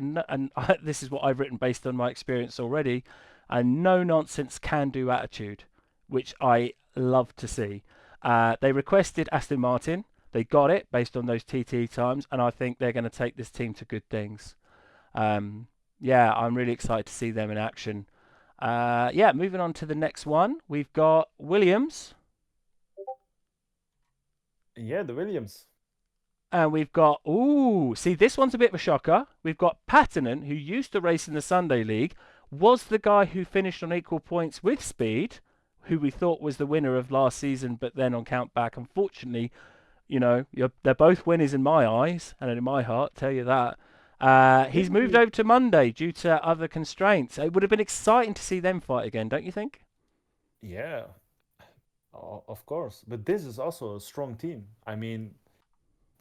this is what I've written based on my experience already, a no-nonsense can-do attitude, which I love to see. They requested Aston Martin. They got it based on those TT times, and I think they're going to take this team to good things. I'm really excited to see them in action. Moving on to the next one. We've got Williams. Yeah, the Williams. And we've got, see, this one's a bit of a shocker. We've got Patterson, who used to race in the Sunday League, was the guy who finished on equal points with Speed, who we thought was the winner of last season, but then on count back, unfortunately, they're both winners in my eyes and in my heart, tell you that. He's moved over to Monday due to other constraints. It would have been exciting to see them fight again, don't you think? Yeah, of course. But this is also a strong team. I mean,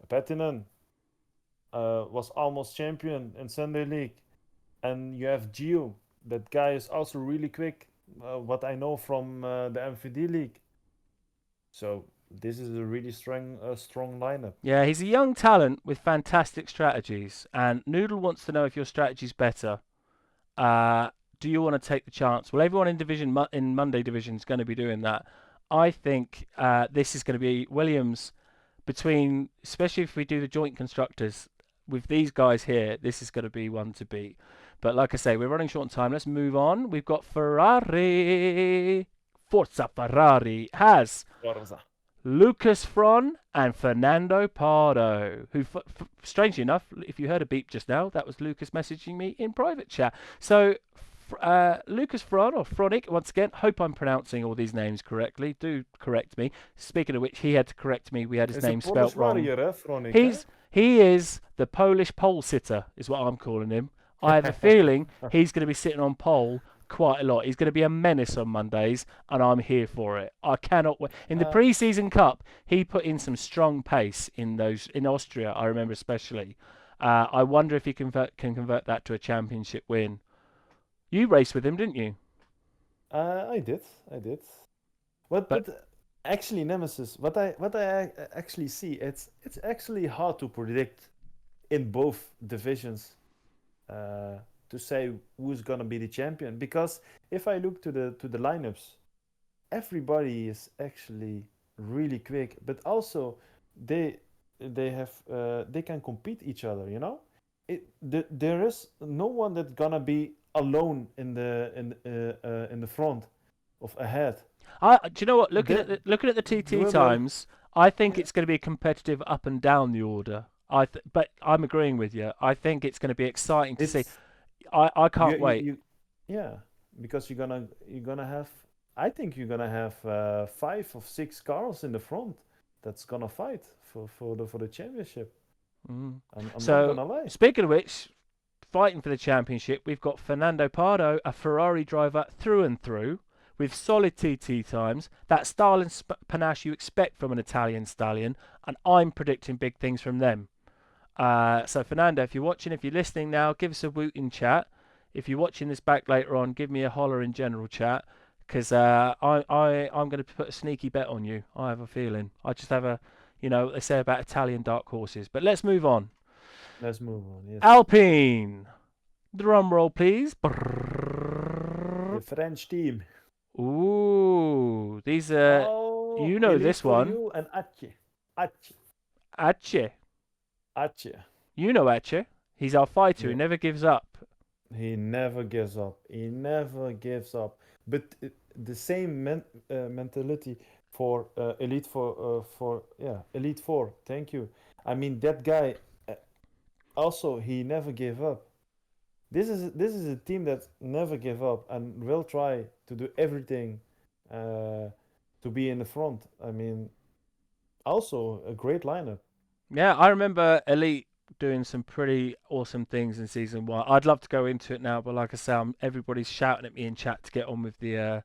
Patinen was almost champion in Sunday League, and you have Gio. That guy is also really quick. What I know from the MVD League. So this is a really strong lineup. Yeah, he's a young talent with fantastic strategies, and Noodle wants to know if your strategy's better. Do you want to take the chance? Well, everyone in Monday division is going to be doing that. I think this is going to be Williams especially if we do the joint constructors with these guys here. This is going to be one to beat. But like I say, we're running short on time. Let's move on. We've got Ferrari. Forza Ferrari has Lucas Fron and Fernando Pardo, who, strangely enough, if you heard a beep just now, that was Lucas messaging me in private chat. So, Lucas Fron, or Fronic, once again, hope I'm pronouncing all these names correctly. Do correct me. Speaking of which, he had to correct me. We had his name spelt wrong. He is the Polish pole sitter, is what I'm calling him. I have a feeling he's going to be sitting on pole quite a lot. He's going to be a menace on Mondays, and I'm here for it. I cannot wait. In the pre-season cup, he put in some strong pace in Austria. I remember especially. I wonder if he can convert that to a championship win. You raced with him, didn't you? I did. But actually, Nemesis, what I actually see, it's actually hard to predict in both divisions. To say who's gonna be the champion, because if I look to the lineups, everybody is actually really quick, but also they can compete each other. There is no one that's gonna be alone in the front of ahead. Do you know what? Looking at the TT times, I think it's going to be competitive up and down the order. But I'm agreeing with you. I think it's going to be exciting to see. I can't wait. Because you're gonna have. I think you're gonna have 5 or 6 cars in the front that's gonna fight for the championship. I'm not gonna lie. Speaking of which, fighting for the championship, we've got Fernando Pardo, a Ferrari driver through and through, with solid TT times, that style and panache you expect from an Italian stallion, and I'm predicting big things from them. So Fernando, if you're watching, if you're listening now, give us a woot in chat. If you're watching this back later on, give me a holler in general chat, because I'm going to put a sneaky bet on you. I have a feeling. I just have they say about Italian dark horses. But let's move on. Yes. Alpine. Drum roll, please. The French team. Ooh, these are. This one. You and Ache. You know Ache. He's our fighter. He never gives up. He never gives up. But the same mentality for Elite Elite 4. Thank you. I mean, that guy. Also, he never gave up. This is a team that never give up and will try to do everything to be in the front. I mean, also a great lineup. Yeah, I remember Elite doing some pretty awesome things in season 1. I'd love to go into it now, but like I say, everybody's shouting at me in chat to get on with the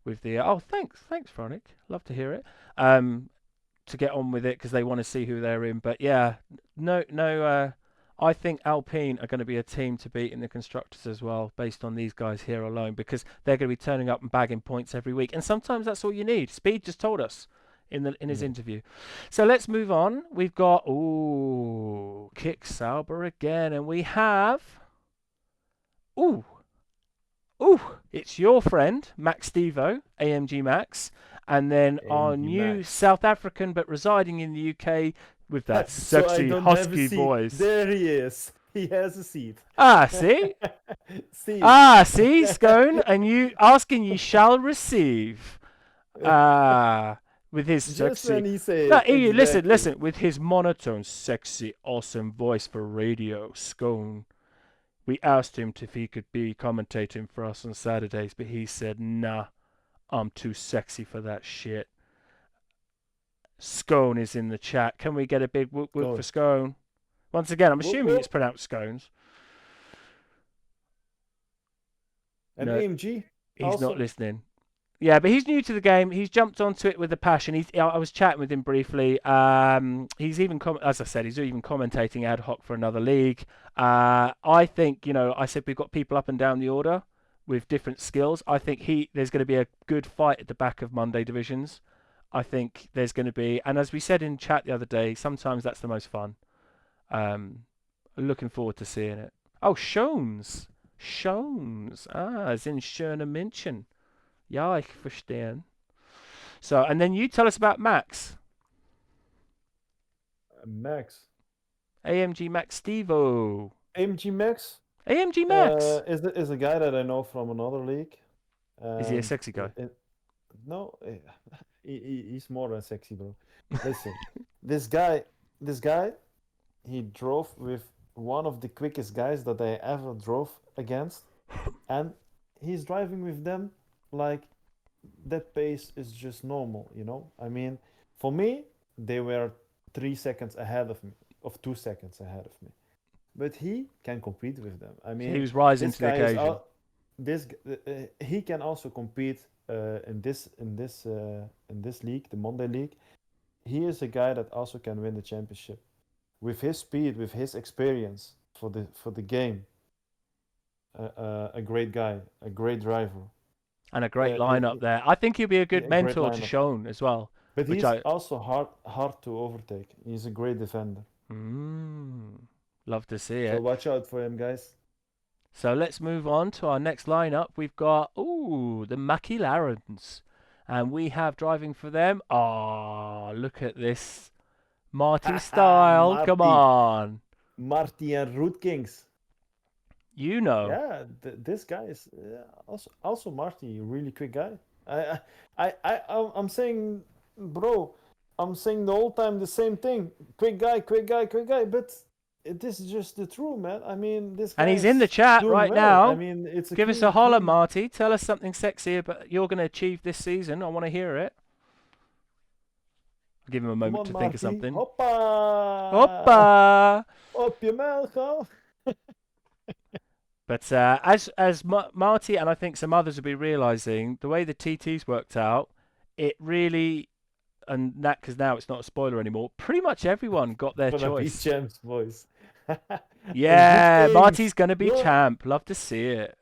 oh, thanks Fronic, love to hear it. To get on with it because they want to see who they're in. But yeah, no. I think Alpine are going to be a team to beat in the constructors as well, based on these guys here alone, because they're going to be turning up and bagging points every week, and sometimes that's all you need. Speed just told us in his interview. So let's move on. We've got Kick Sauber again, and we have it's your friend Max Stevo, AMG Max, and then our new South African but residing in the UK with that sexy husky voice. There he is. He has a seat. See? See, Scone, and you asking ye shall receive. with his Just sexy. when he say No, it, listen, exactly. listen. With his monotone, sexy, awesome voice for radio, Scone. We asked him if he could be commentating for us on Saturdays, but he said, "Nah, I'm too sexy for that shit." Scone is in the chat. Can we get a big whoop whoop for Scone? Once again, I'm Whoop, assuming whoop. it's pronounced scones. And No, AMG. he's also. not listening. Yeah, but he's new to the game. He's jumped onto it with a passion. I was chatting with him briefly. He's even, as I said, he's even commentating ad hoc for another league. I think, I said we've got people up and down the order with different skills. I think there's going to be a good fight at the back of Monday divisions. I think there's going to be, and as we said in chat the other day, sometimes that's the most fun. Looking forward to seeing it. Oh, Schoens. As in schöne München. Ja, ich verstehe. So, and then you tell us about Max. Max. AMG Max Stevo. AMG Max? AMG Max? Is a guy that I know from another league. Is he a sexy guy? No, he's more than sexy, bro. Listen, this guy, he drove with one of the quickest guys that I ever drove against, and he's driving with them like that pace is just normal, I mean, for me, they were 3 seconds ahead of me, of 2 seconds ahead of me, but he can compete with them. I mean, he was rising to the occasion. He can also compete in this league, the Monday League. He is a guy that also can win the championship with his speed, with his experience for the game. A great guy, a great driver, and a great lineup there. I think he'll be a good mentor to Schoen as well. But he's also hard to overtake. He's a great defender. Love to see it. So watch out for him, guys. So let's move on to our next lineup. We've got the McLarens, and we have driving for them. Oh, look at this, Marty style. Marty. Come on, Marty and Root Kings. Yeah, this guy is also Marty, really quick guy. I'm saying, bro, I'm saying the whole time the same thing. Quick guy, but this is just the truth, man. I mean, this guy. And he's in the chat right now. I mean, give us a holler, Marty. Tell us something sexy about you're going to achieve this season. I want to hear it. I'll give him a moment to think of something. Hoppa! Op je melk, But as Marty and I think some others will be realising, the way the TT's worked out, it really, and that because now it's not a spoiler anymore, pretty much everyone got their choice. Champs, boys. Yeah, Marty's going to be champ. Love to see it.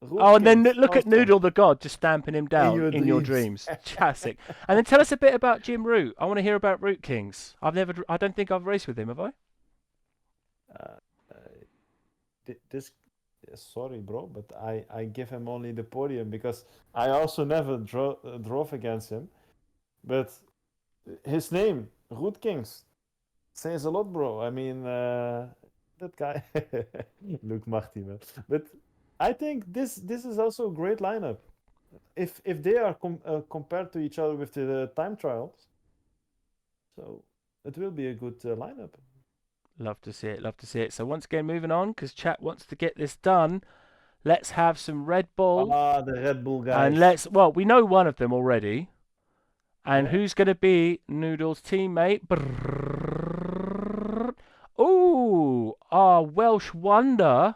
And then look at Noodle the God just stamping him down in your dreams. Classic. And then tell us a bit about Jim Root. I want to hear about Root Kings. I don't think I've raced with him, have I? Sorry, bro, but I give him only the podium because I also never drove against him. But his name, Root Kings, says a lot, bro. I mean, that guy, Luke Marty, man. But I think this is also a great lineup. If they are compared to each other with the time trials, so it will be a good lineup. Love to see it. So once again, moving on, because chat wants to get this done. Let's have some Red Bull. The Red Bull guys. And we know one of them already. And who's going to be Noodle's teammate? Our Welsh wonder,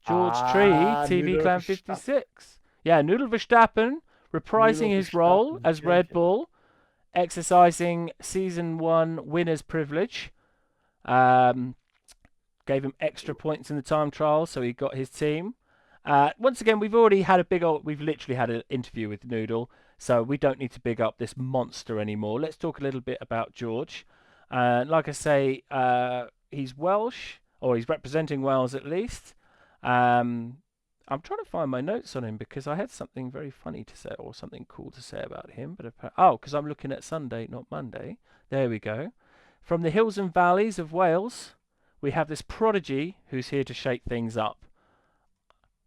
George Tree, TV Clan 56. Yeah, Noodle Verstappen, reprising his role as Red Bull, exercising Season 1 winner's privilege. Gave him extra points in the time trial, so he got his team. Once again, we've literally had an interview with Noodle, so we don't need to big up this monster anymore. Let's talk a little bit about George. Like I say, he's Welsh, or he's representing Wales at least. I'm trying to find my notes on him because I had something very funny to say or something cool to say about him. But because I'm looking at Sunday, not Monday. There we go. From the hills and valleys of Wales, we have this prodigy who's here to shake things up.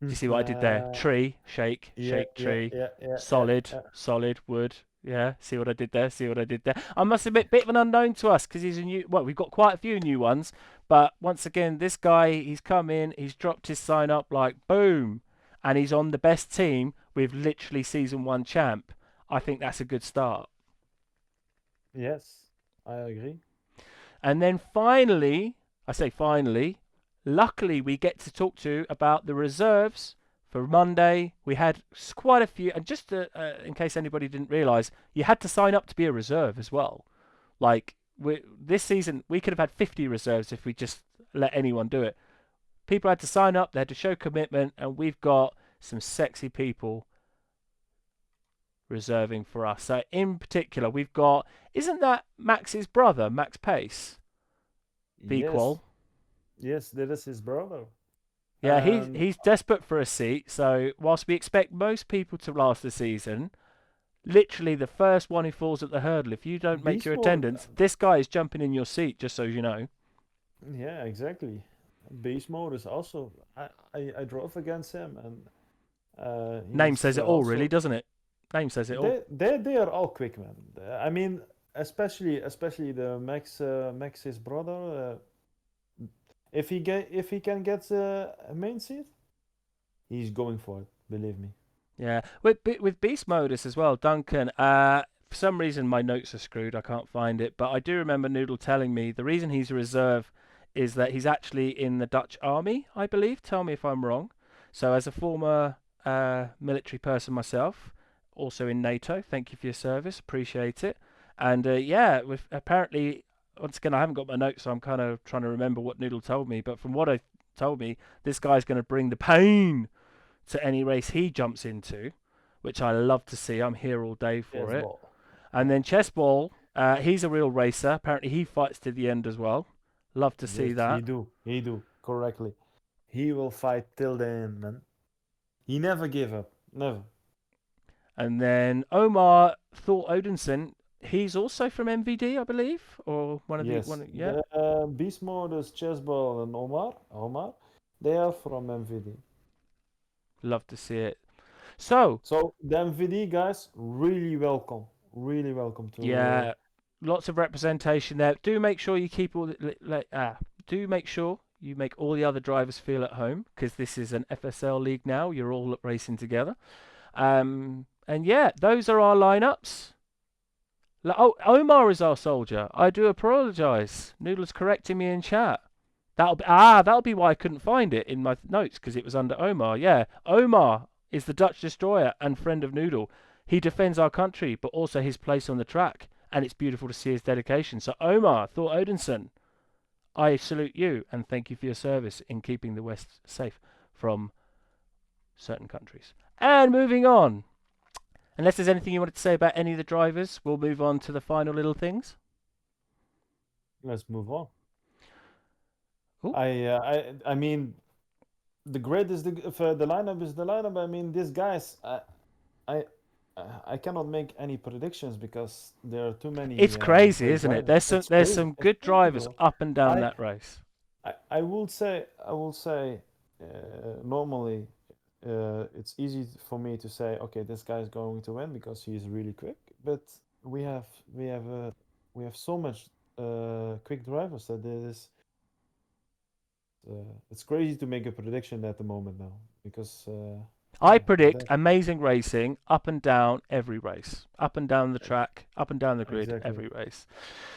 Do you see what I did there? Tree, shake, tree. Solid wood, Yeah, see what I did there? See what I did there? I must admit, bit of an unknown to us because he's a new. Well, we've got quite a few new ones, but once again, this guy, he's come in, he's dropped his sign up like boom, and he's on the best team with literally season 1 champ. I think that's a good start. Yes, I agree. And then finally, I say finally, luckily we get to talk to about the reserves for Monday. We had quite a few, and just in case anybody didn't realise, you had to sign up to be a reserve as well. Like this season, we could have had 50 reserves if we just let anyone do it. People had to sign up, they had to show commitment, and we've got some sexy people reserving for us. So in particular, we've got, isn't that Max's brother, Max Pace? Yes, yes, that is his brother. Yeah, And he's desperate for a seat. So whilst we expect most people to last the season, literally the first one who falls at the hurdle, if you don't make your Beast Mode, attendance, this guy is jumping in your seat. Just so you know. yeah, exactly. Beast Mode is also. I drove against him, and Name he's says it all, really, also. doesn't it? Name says it all. They are all quick, man. I mean, especially the Max's brother. If he can get a main seat, he's going for it. Believe me. Yeah, with beast modus as well, Duncan. For some reason my notes are screwed. I can't find it, but I do remember Noodle telling me the reason he's a reserve is that he's actually in the Dutch army, I believe. Tell me if I'm wrong. So as a former military person myself, also in NATO, thank you for your service, appreciate it. And yeah, with apparently once again I haven't got my notes, so I'm kind of trying to remember what Noodle told me. But from what I told me, this guy's going to bring the pain to any race he jumps into, which I love to see. I'm here all day for Yes, it. ball. And then Chessball, he's a real racer. Apparently he fights to the end as well. Love to see Yes, that. he do correctly. He will fight till the end, man. He never give up, never. And then Omar Thor Odinson, he's also from MVD, I believe, or one of the Yes, one. Yeah, the Beast Modus, Chessball, and Omar, they are from MVD. love to see it. So So the MVD guys, really welcome to. yeah, lots of representation there. Do make sure you keep all do make sure you make all the other drivers feel at home because this is an FSL league now. You're all racing together. And yeah, those are our lineups. Oh, Omar is our soldier. I do apologise. Noodle's correcting me in chat. That'll be why I couldn't find it in my notes because it was under Omar. Yeah, Omar is the Dutch destroyer and friend of Noodle. He defends our country, but also his place on the track, and it's beautiful to see his dedication. So Omar, Thor Odinson, I salute you and thank you for your service in keeping the West safe from certain countries. And moving on. Unless there's anything you wanted to say about any of the drivers, we'll move on to the final little things. Let's move on. Ooh. I mean, the grid is the lineup is the lineup. I mean, these guys, I cannot make any predictions because there are too many. It's crazy, great isn't it? drivers. There's It's some crazy. It's good crazy, drivers bro. up and down I- that race. I will say normally it's easy for me to say, okay, this guy is going to win because he is really quick. But we have so much quick drivers that it's crazy to make a prediction at the moment now because I yeah, predict that- amazing racing up and down every race, up and down the track, up and down the grid, Exactly. every race.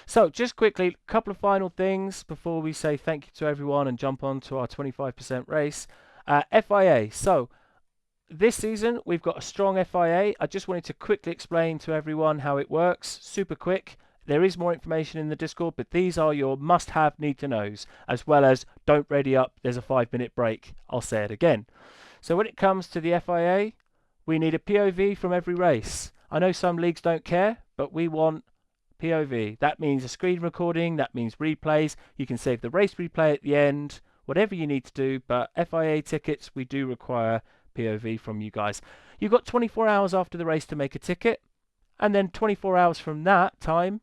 So just quickly, a couple of final things before we say thank you to everyone and jump on to our 25% race. FIA. So this season, we've got a strong FIA. I just wanted to quickly explain to everyone how it works, super quick. There is more information in the Discord, but these are your must-have, need-to-knows, as well as don't ready up, there's a 5-minute break. I'll say it again. So when it comes to the FIA, we need a POV from every race. I know some leagues don't care, but we want POV. That means a screen recording, that means replays. You can save the race replay at the end, whatever you need to do, but FIA tickets, we do require POV from you guys. You've got 24 hours after the race to make a ticket, and then 24 hours from that time,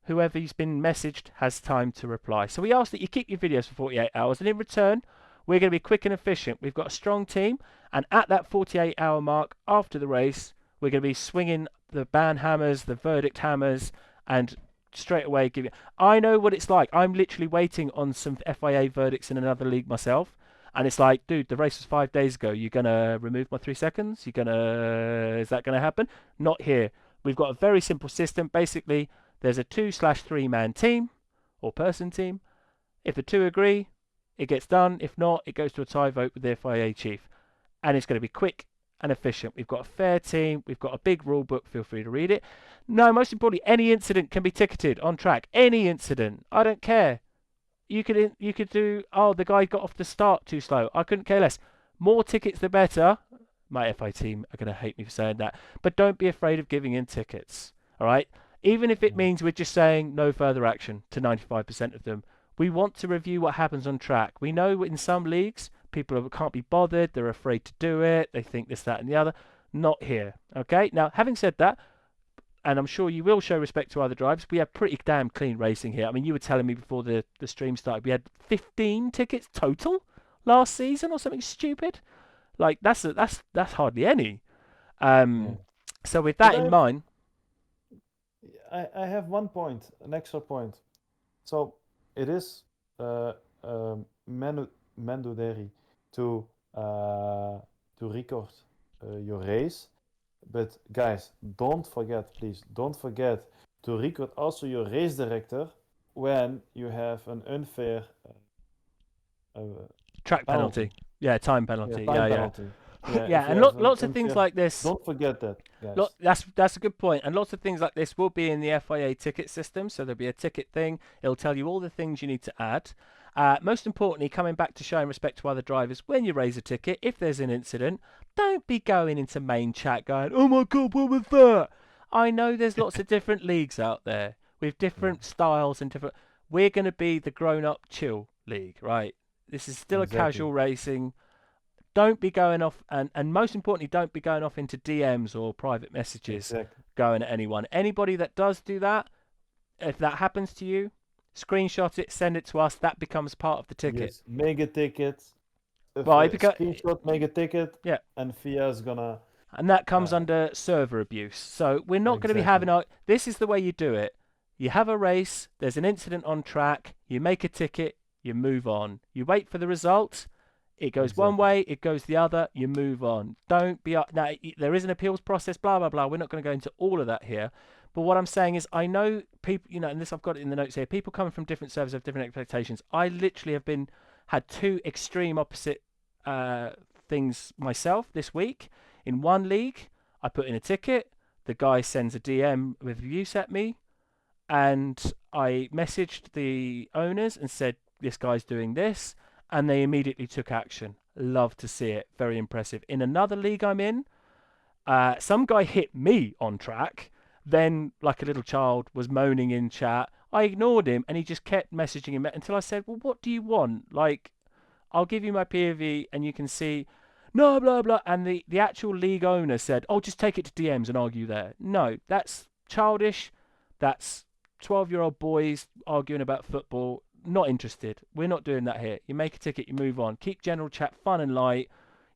whoever's been messaged has time to reply. So we ask that you keep your videos for 48 hours, and in return, we're going to be quick and efficient. We've got a strong team, and at that 48-hour mark after the race, We're going to be swinging the ban hammers, the verdict hammers, and straight away giving. I know what it's like. I'm literally waiting on some FIA verdicts in another league myself. And it's like, dude, the race was 5 days ago. You're going to remove my 3 seconds? Is that going to happen? Not here. We've got a very simple system. Basically, there's a 2/3 man team or person team. If the 2 agree, it gets done. If not, it goes to a tie vote with the FIA chief. And it's going to be quick and efficient. We've got a fair team. We've got a big rule book. Feel free to read it. No, most importantly, any incident can be ticketed on track. Any incident. I don't care. You could do, oh, the guy got off the start too slow. I couldn't care less. More tickets, the better. My FI team are going to hate me for saying that. But don't be afraid of giving in tickets. All right? Even if it means we're just saying no further action to 95% of them. We want to review what happens on track. We know in some leagues, people can't be bothered. They're afraid to do it. They think this, that, and the other. Not here. Okay? Now, having said that, and I'm sure you will show respect to other drivers, we have pretty damn clean racing here. I mean, you were telling me before the stream started, we had 15 tickets total last season or something stupid. Like, that's hardly any. So with that in mind... I have one point, an extra point. So it is mandatory to record your race, but guys, don't forget, please, don't forget to record also your race director when you have an unfair track penalty. Yeah, time penalty. Yeah, Yeah. penalty. Yeah, and lots of things like this. Don't forget that, guys. That's a good point. And lots of things like this will be in the FIA ticket system. So there'll be a ticket thing. It'll tell you all the things you need to add. Most importantly, coming back to showing respect to other drivers, when you raise a ticket, if there's an incident, don't be going into main chat going, oh my God, what was that? I know there's lots of different leagues out there with different styles and different... We're going to be the grown-up chill league, right? This is still a casual racing. Don't be going off, and most importantly, don't be going off into DMs or private messages going at anyone. Anybody that does do that, if that happens to you, screenshot it, send it to us. That becomes part of the ticket. Yes, make a ticket. Screenshot, make a ticket. Yeah. And FIA's gonna... And that comes under server abuse. So we're not going to be having our... This is the way you do it. You have a race, there's an incident on track, you make a ticket, you move on. You wait for the result. It goes one way, it goes the other, you move on. Don't be up. Now, there is an appeals process, blah, blah, blah. We're not going to go into all of that here. But what I'm saying is, I know people, and this I've got it in the notes here, people coming from different servers have different expectations. I literally have had 2 extreme opposite things myself this week. In one league, I put in a ticket, the guy sends a DM with abuse at me, and I messaged the owners and said, this guy's doing this. And they immediately took action. Love to see it. Very impressive. In another league I'm in, some guy hit me on track. Then, like a little child, was moaning in chat. I ignored him, and he just kept messaging him until I said, well, what do you want? Like, I'll give you my POV, and you can see, no, blah, blah. And the actual league owner said, oh, just take it to DMs and argue there. No, that's childish. That's 12-year-old boys arguing about football. Not interested. We're not doing that here. You make a ticket, you move on. Keep general chat fun and light.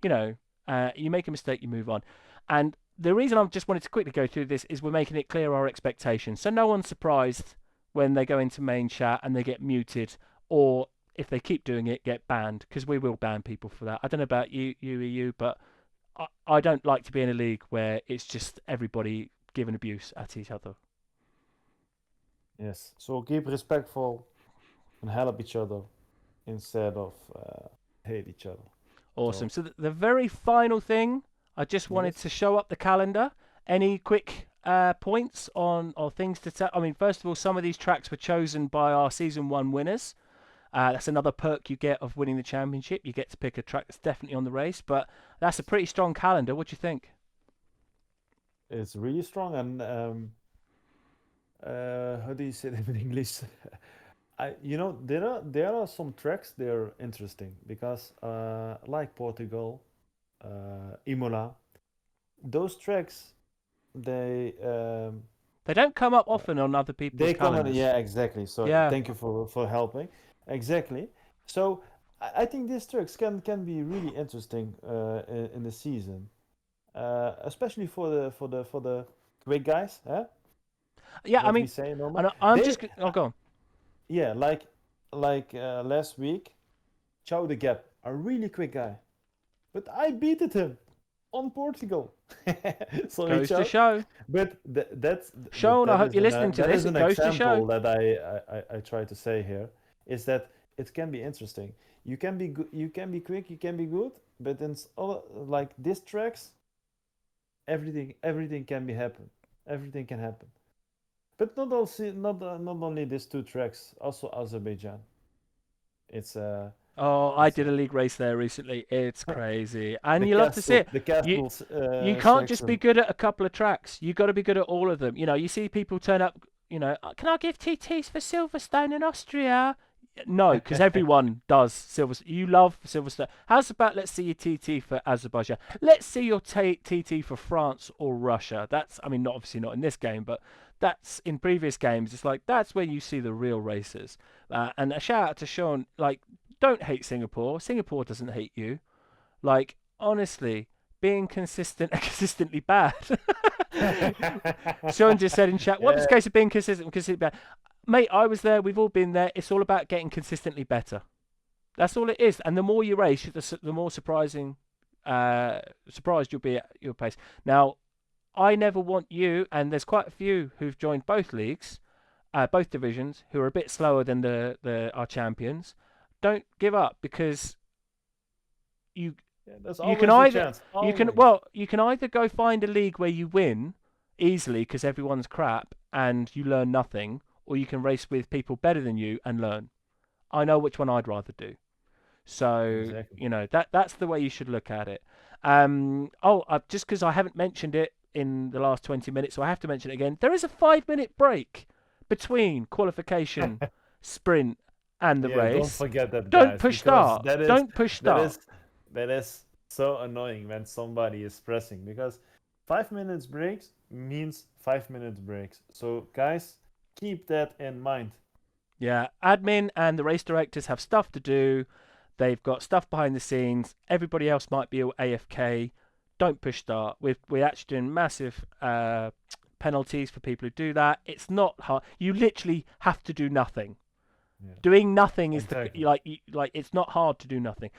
You make a mistake, you move on. And the reason I just wanted to quickly go through this is we're making it clear our expectations. So no one's surprised when they go into main chat and they get muted, or if they keep doing it, get banned, because we will ban people for that. I don't know about you, EU, but I don't like to be in a league where it's just everybody giving abuse at each other. Yes. So keep respectful and help each other instead of hate each other. Awesome. So the very final thing, I just wanted to show up the calendar. Any quick points or things to tell? I mean, first of all, some of these tracks were chosen by our Season 1 winners. That's another perk you get of winning the championship. You get to pick a track that's definitely on the race, but that's a pretty strong calendar. What do you think? It's really strong, and how do you say that in English? There are some tracks they're interesting because like Portugal, Imola, those tracks they don't come up often on other people's calendars. Yeah, exactly. So thank you for helping. Exactly. So I think these tracks can be really interesting in the season. especially for the quick guys, huh? Yeah, I What we mean, say normal. and I'm They, just. Oh, go on. yeah, like last week, Chow the Gap, a really quick guy, but I beated him on Portugal. Sorry, Goes to Chow, show. but Sean, I that hope is you're listening to that this. is It an goes to show. example that I try to say here is that it can be interesting. You can be good, you can be quick, you can be good, but in like these tracks, everything can be happen. Everything can happen. But not only these two tracks, also Azerbaijan. It's I it's did a a league race there recently. It's crazy, and you love to see it. the You castles you can't just be section. good at a couple of tracks. You got to be good at all of them. You know, you see people turn up. You know, can I give TTs for Silverstone in Austria? No, because everyone does Silver. You love Silverstone. How's about let's see your TT for Azerbaijan? Let's see your TT for France or Russia. That's, I mean, not obviously not in this game, but that's in previous games. It's like that's where you see the real racers. And a shout out to Sean. Like, don't hate Singapore. Singapore doesn't hate you. Like, honestly, being consistent and consistently bad. Sean just said in chat, what is the case of being consistent and consistently bad? Mate, I was there. We've all been there. It's all about getting consistently better. That's all it is. And the more you race, the more surprised you'll be at your pace. Now, I never want you, and there's quite a few who've joined both leagues, both divisions, who are a bit slower than our champions. Don't give up, because you There's you can always a either chance. you can either go find a league where you win easily because everyone's crap and you learn nothing, or you can race with people better than you and learn. I know which one I'd rather do. So Exactly. you know that's the way you should look at it. Just because I haven't mentioned it in the last 20 minutes, so I have to mention it again. There is a 5-minute break between qualification, sprint, and the Yeah, don't race. forget that, Don't guys, push because start. Don't push start. that is so annoying when somebody is pressing, because 5 minutes breaks means 5 minutes breaks. So guys, keep that in mind. Yeah, admin and the race directors have stuff to do. They've got stuff behind the scenes. Everybody else might be AFK. Don't push start. We're actually doing massive penalties for people who do that. It's not hard. You literally have to do nothing. Yeah. Doing nothing is Exactly. like it's not hard to do nothing.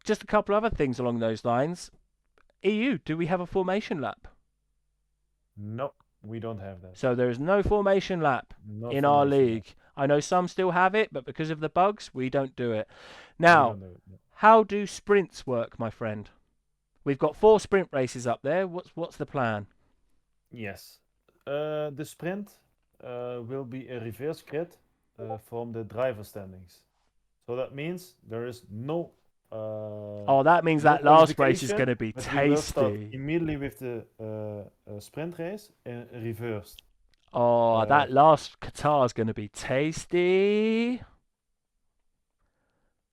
Just a couple other things along those lines. EU, do we have a formation lap? No, we don't have that. So there is no formation lap No in our formation lap. league. I know some still have it, but because of the bugs, we don't do it. We Now, don't do it. No. how do sprints work, my friend? We've got 4 sprint races up there. What's the plan? Yes. The sprint will be a reverse grid from the driver standings. So that means there is no. Oh, that means no that last race is qualification, going to be but we will start tasty. immediately with the sprint race reversed. Oh, that last Qatar is going to be tasty.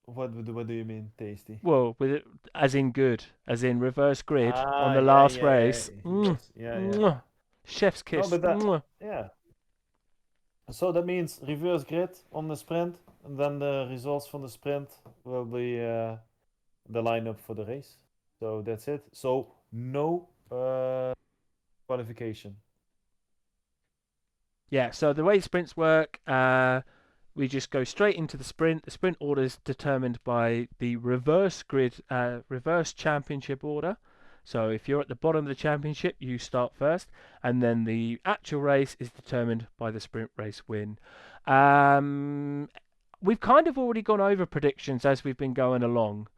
What do you mean tasty? Well, with it, as in good, as in reverse grid on the yeah, last yeah, race. yes, yeah. Mwah. Chef's No, kiss. but that, Mwah. yeah. So that means reverse grid on the sprint, and then the results from the sprint will be the lineup for the race. So that's it. So no qualification. Yeah, so the way sprints work, we just go straight into the sprint. The sprint order is determined by the reverse grid, reverse championship order. So if you're at the bottom of the championship, you start first, and then the actual race is determined by the sprint race win. We've kind of already gone over predictions as we've been going along.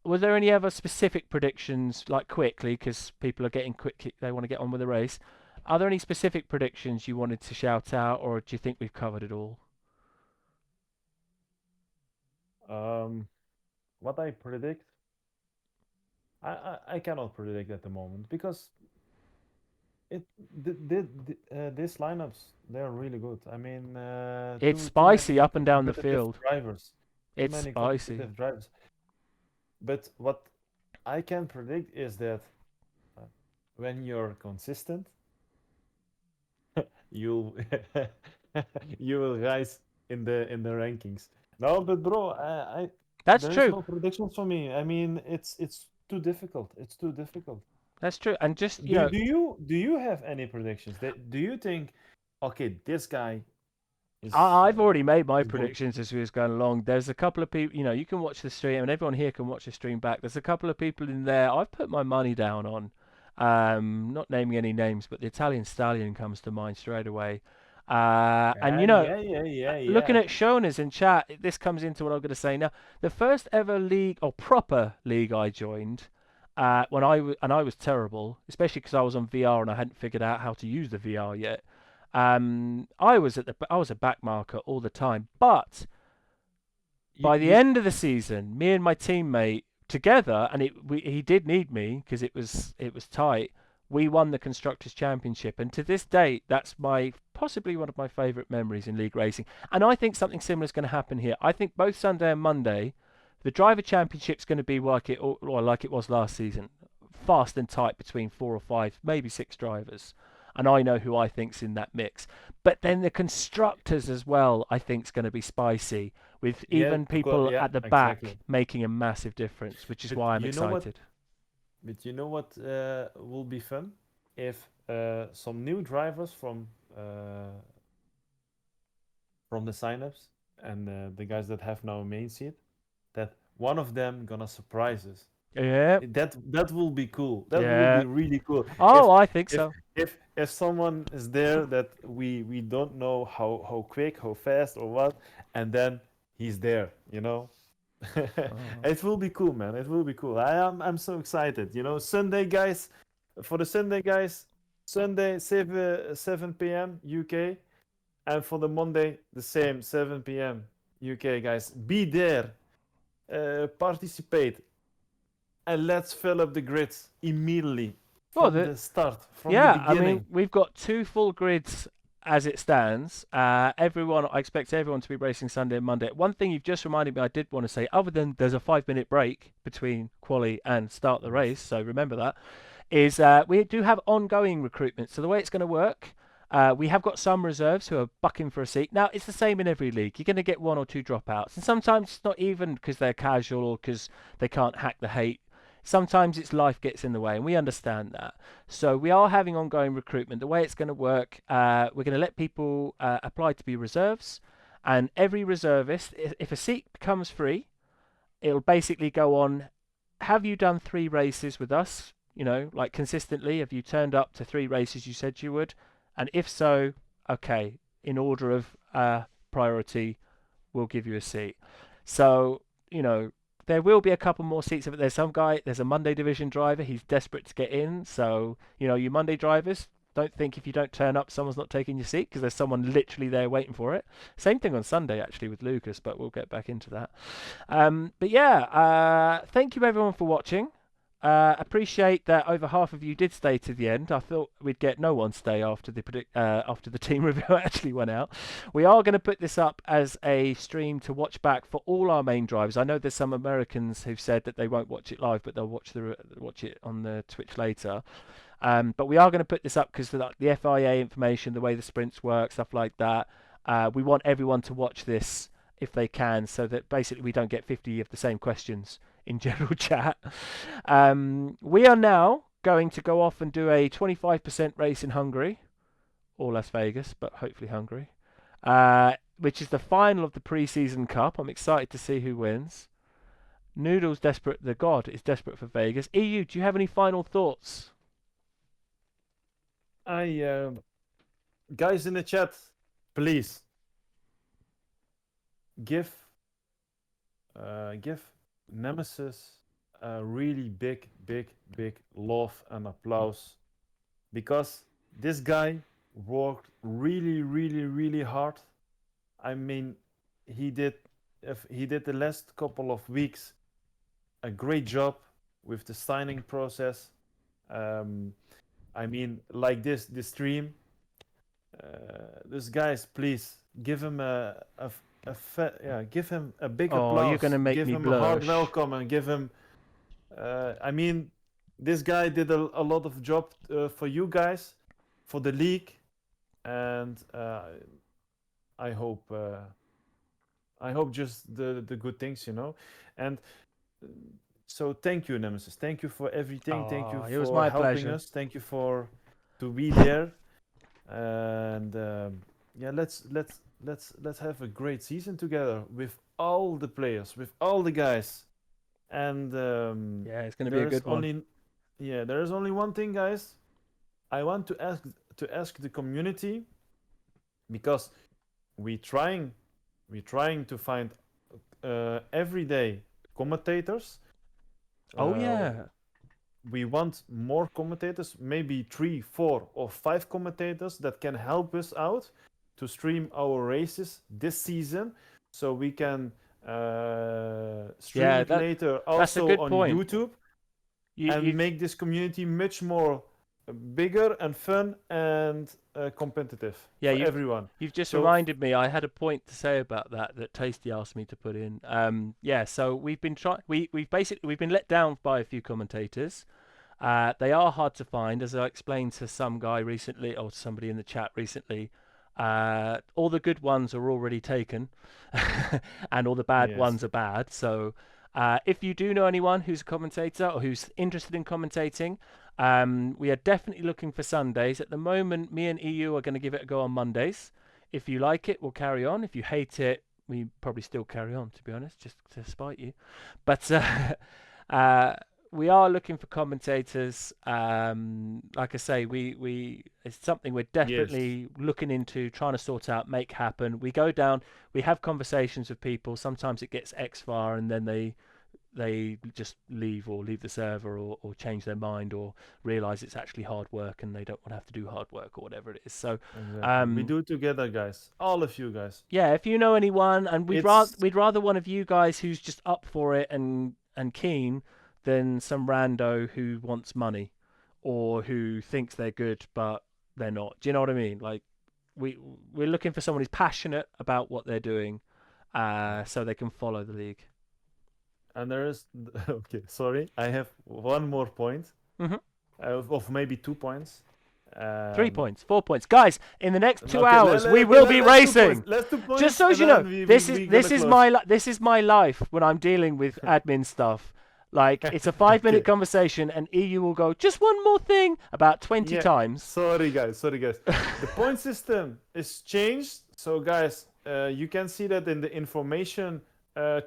Were there any other specific predictions, like quickly, because people are getting quick, they want to get on with the race? Are there any specific predictions you wanted to shout out, or do you think we've covered it all? What I predict, I cannot predict at the moment, because these lineups, they're really good. I mean, It's too many spicy up and down the competitive field. drivers. Too It's many spicy. competitive drivers. But what I can predict is that when you're consistent, you'll you will rise in the rankings. No, but bro, That's there is true. no predictions for me. I mean, it's too difficult. It's too difficult. That's true. And just Do you have any predictions? Do you think, okay, this guy is? I've already made my is going- predictions as we was going along. There's a couple of people, you can watch the stream, and everyone here can watch the stream back. There's a couple of people in there I've put my money down on. Not naming any names, but the Italian Stallion comes to mind straight away. And looking yeah. at Shona's in chat, this comes into what I'm going to say now. The first ever league or proper league I joined, when I was terrible, especially because I was on VR and I hadn't figured out how to use the VR yet. I was a back marker all the time, but by the end of the season, me and my teammate together, and he did need me because it was tight. We won the constructors championship, and to this date, that's possibly one of my favourite memories in league racing. And I think something similar is going to happen here. I think both Sunday and Monday, the driver championship's going to be like it was last season, fast and tight between 4 or 5, maybe 6 drivers. And I know who I think's in that mix. But then the constructors as well, I think, is going to be spicy, with even people at the back making a massive difference, which is why I'm excited. But you know what will be fun? If some new drivers from the signups and the guys that have now a main seat, that one of them gonna surprise us. Yeah. That will be cool. That Yeah. will be really cool. Oh, I think so. If someone is there that we don't know how quick, how fast, or what, and then he's there, It will be cool, man. It will be cool. I'm so excited. Sunday guys, for the Sunday guys, Sunday 7 p.m. UK, and for the Monday the same 7 p.m. UK guys. Be there, participate, and let's fill up the grids immediately from the start, from the beginning. I mean, we've got 2 full grids as it stands. I expect everyone to be racing Sunday and Monday. One thing you've just reminded me I did want to say, other than there's a 5-minute break between quali and start the race, so remember that, is we do have ongoing recruitment. So the way it's going to work, we have got some reserves who are bucking for a seat. Now, it's the same in every league. You're going to get 1 or 2 dropouts. And sometimes it's not even because they're casual or because they can't hack the hate. Sometimes it's life gets in the way, and we understand that. So we are having ongoing recruitment. The way it's going to work, we're going to let people apply to be reserves. And every reservist, if a seat becomes free, it'll basically go on, have you done 3 races with us? Like consistently, have you turned up to 3 races you said you would? And if so, okay, in order of priority, we'll give you a seat. So, there will be a couple more seats. There's a Monday division driver. He's desperate to get in. So, you Monday drivers, don't think if you don't turn up, someone's not taking your seat, because there's someone literally there waiting for it. Same thing on Sunday, actually, with Lucas, but we'll get back into that. But yeah, thank you everyone for watching. Appreciate that over half of you did stay to the end. I thought we'd get no one stay after the team review actually went out. We are going to put this up as a stream to watch back for all our main drivers. I know there's some Americans who've said that they won't watch it live, but they'll watch it on the Twitch later. But we are going to put this up because the FIA information, the way the sprints work, stuff like that. We want everyone to watch this if they can, so that basically we don't get 50 of the same questions in general chat. We are now going to go off and do a 25% race in Hungary, or Las Vegas, but hopefully Hungary, which is the final of the pre-season cup. I'm excited to see who wins. Noodle's desperate. The God is desperate for Vegas. EU, do you have any final thoughts? Guys in the chat, please give Nemesis a really big love and applause, because this guy worked really hard. I mean, he did the last couple of weeks a great job with the signing process. I mean, like this stream. This guys, please give him give him a big applause. You're gonna make give me him blush. a hard welcome and give him. I mean, this guy did a lot of job for you guys, for the league, and I hope just the good things, and So thank you, Nemesis. Thank you for everything. Thank you It was for my helping pleasure. us. Thank you for to be there. And yeah, let's have a great season together with all the players, with all the guys. And Yeah, it's going to be a there's good one. only there is only one thing, guys. I want to ask the community, because we trying to find every day commentators. Oh Uh, yeah. we want more commentators, maybe 3, 4, or 5 commentators that can help us out to stream our races this season, so we can stream Yeah, it later that's a also good on point. YouTube, You, and you've make this community much more bigger and fun and competitive yeah, for everyone. you've just So reminded me. I had a point to say about that Tasty asked me to put in. Yeah, so we've been we've been let down by a few commentators. They are hard to find, as I explained to some guy recently, or somebody in the chat recently. All the good ones are already taken, and all the bad yes, ones are bad. So, if you do know anyone who's a commentator or who's interested in commentating, we are definitely looking for Sundays. At the moment, me and EU are going to give it a go on Mondays. If you like it, we'll carry on. If you hate it, we probably still carry on, to be honest, just to spite you. But we are looking for commentators. Like I say, we it's something we're definitely looking into, trying to sort out, make happen. We go down, we have conversations with people. Sometimes it gets X far, and then they just leave the server, or change their mind, or realize it's actually hard work and they don't want to have to do hard work, or whatever it is. So exactly. We do it together, guys. All of you guys. yeah, if you know anyone, and It's we'd rather one of you guys who's just up for it and keen, than some rando who wants money, or who thinks they're good but they're not. Do you know what I mean? Like we're looking for someone who's passionate about what they're doing, so they can follow the league. and there is okay. Sorry, I have one more point. hmm Of maybe 2 points. 3 points, 4 points, guys. In the next 2 Okay, hours, we will be let's 2 racing. points. Let's 2 points. Just so and you know, then we this gonna is close. this is my life when I'm dealing with admin stuff. Like, it's a 5-minute Okay. conversation, and EU will go, just one more thing, about 20 Yeah, times. Sorry, guys. The point system is changed. So, guys, you can see that in the information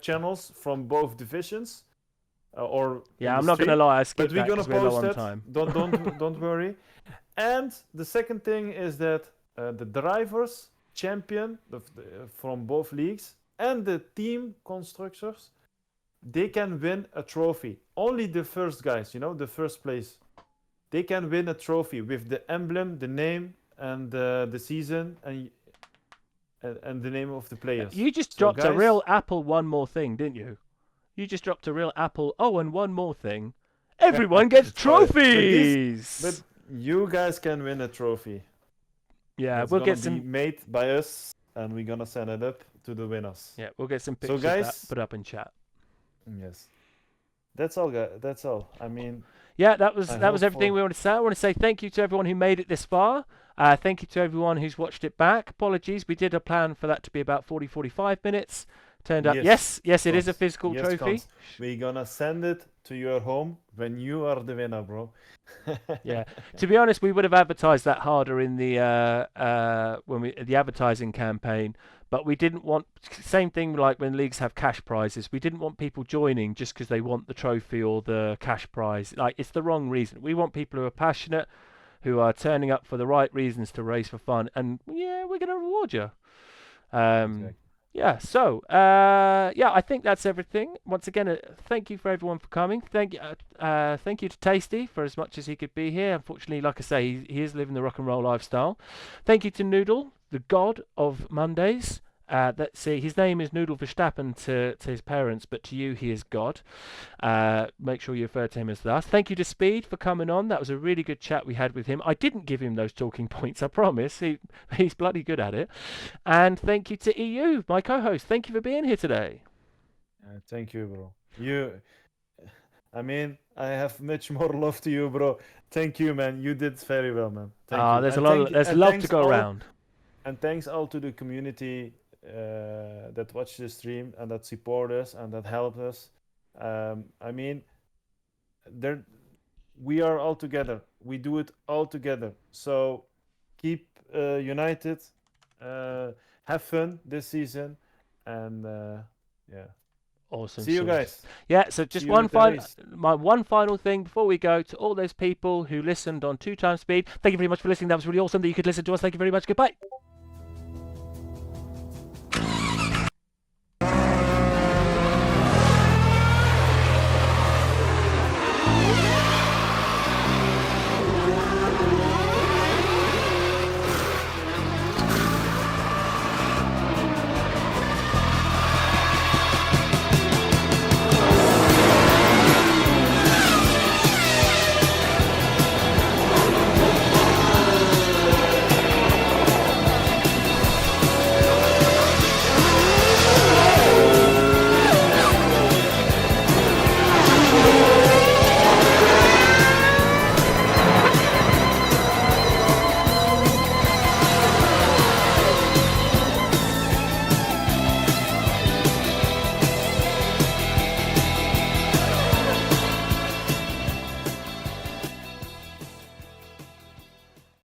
channels from both divisions. Or Yeah, I'm not gonna lie, I skipped but we're that gonna because we're low post on it. time. Don't worry. And the second thing is that the drivers champion from both leagues and the team constructors, they can win a trophy. Only the first guys, the first place, they can win a trophy with the emblem, the name, and the season, and the name of the players. You just So, dropped a guys, real Apple one more thing, didn't you? You just dropped a real Apple. Oh, and one more thing. Everyone gets sorry, trophies. but you guys can win a trophy. Yeah, It's we'll gonna get be some. made by us, and we're gonna send it up to the winners. Yeah, we'll get some So, pictures of that guys, put up in chat. yes, that's all, guys. That's all. I mean, Yeah, that was I everything hope we wanted to say. I want to say thank you to everyone who made it this far. Thank you to everyone who's watched it back. Apologies, we did a plan for that to be about 40-45 minutes. Turned up, yes, it is a physical yes, trophy. Cons. We're gonna send it to your home when you are the winner, bro. Yeah, to be honest, we would have advertised that harder in the the advertising campaign, but we didn't want, same thing like when leagues have cash prizes. We didn't want people joining just because they want the trophy or the cash prize. Like, it's the wrong reason. We want people who are passionate, who are turning up for the right reasons to race for fun, and yeah, we're gonna reward you. Exactly. Yeah, so yeah, I think that's everything. Once again, thank you for everyone for coming. Thank you to Tasty for as much as he could be here. Unfortunately, like I say, he is living the rock and roll lifestyle. Thank you to Noodle, the god of Mondays. His name is Noodle Verstappen to his parents, but to you he is God. Make sure you refer to him as that. Thank you to Speed for coming on. That was a really good chat we had with him. I didn't give him those talking points, I promise. He's bloody good at it. And thank you to EU, my co-host. Thank you for being here today. Thank you, bro. I mean, I have much more love to you, bro. Thank you, man. You did very well, man. Thank you. There's And there's and love to thanks go all- around. And thanks all to the community that watched the stream and that support us and that helped us. I mean, there, we are all together. We do it all together. So keep united. Have fun this season, and yeah. Awesome. See you sauce. guys. Yeah, so just See you one at the final, race. my one final thing before we go to all those people who listened on 2 times speed. Thank you very much for listening. That was really awesome that you could listen to us. Thank you very much. Goodbye.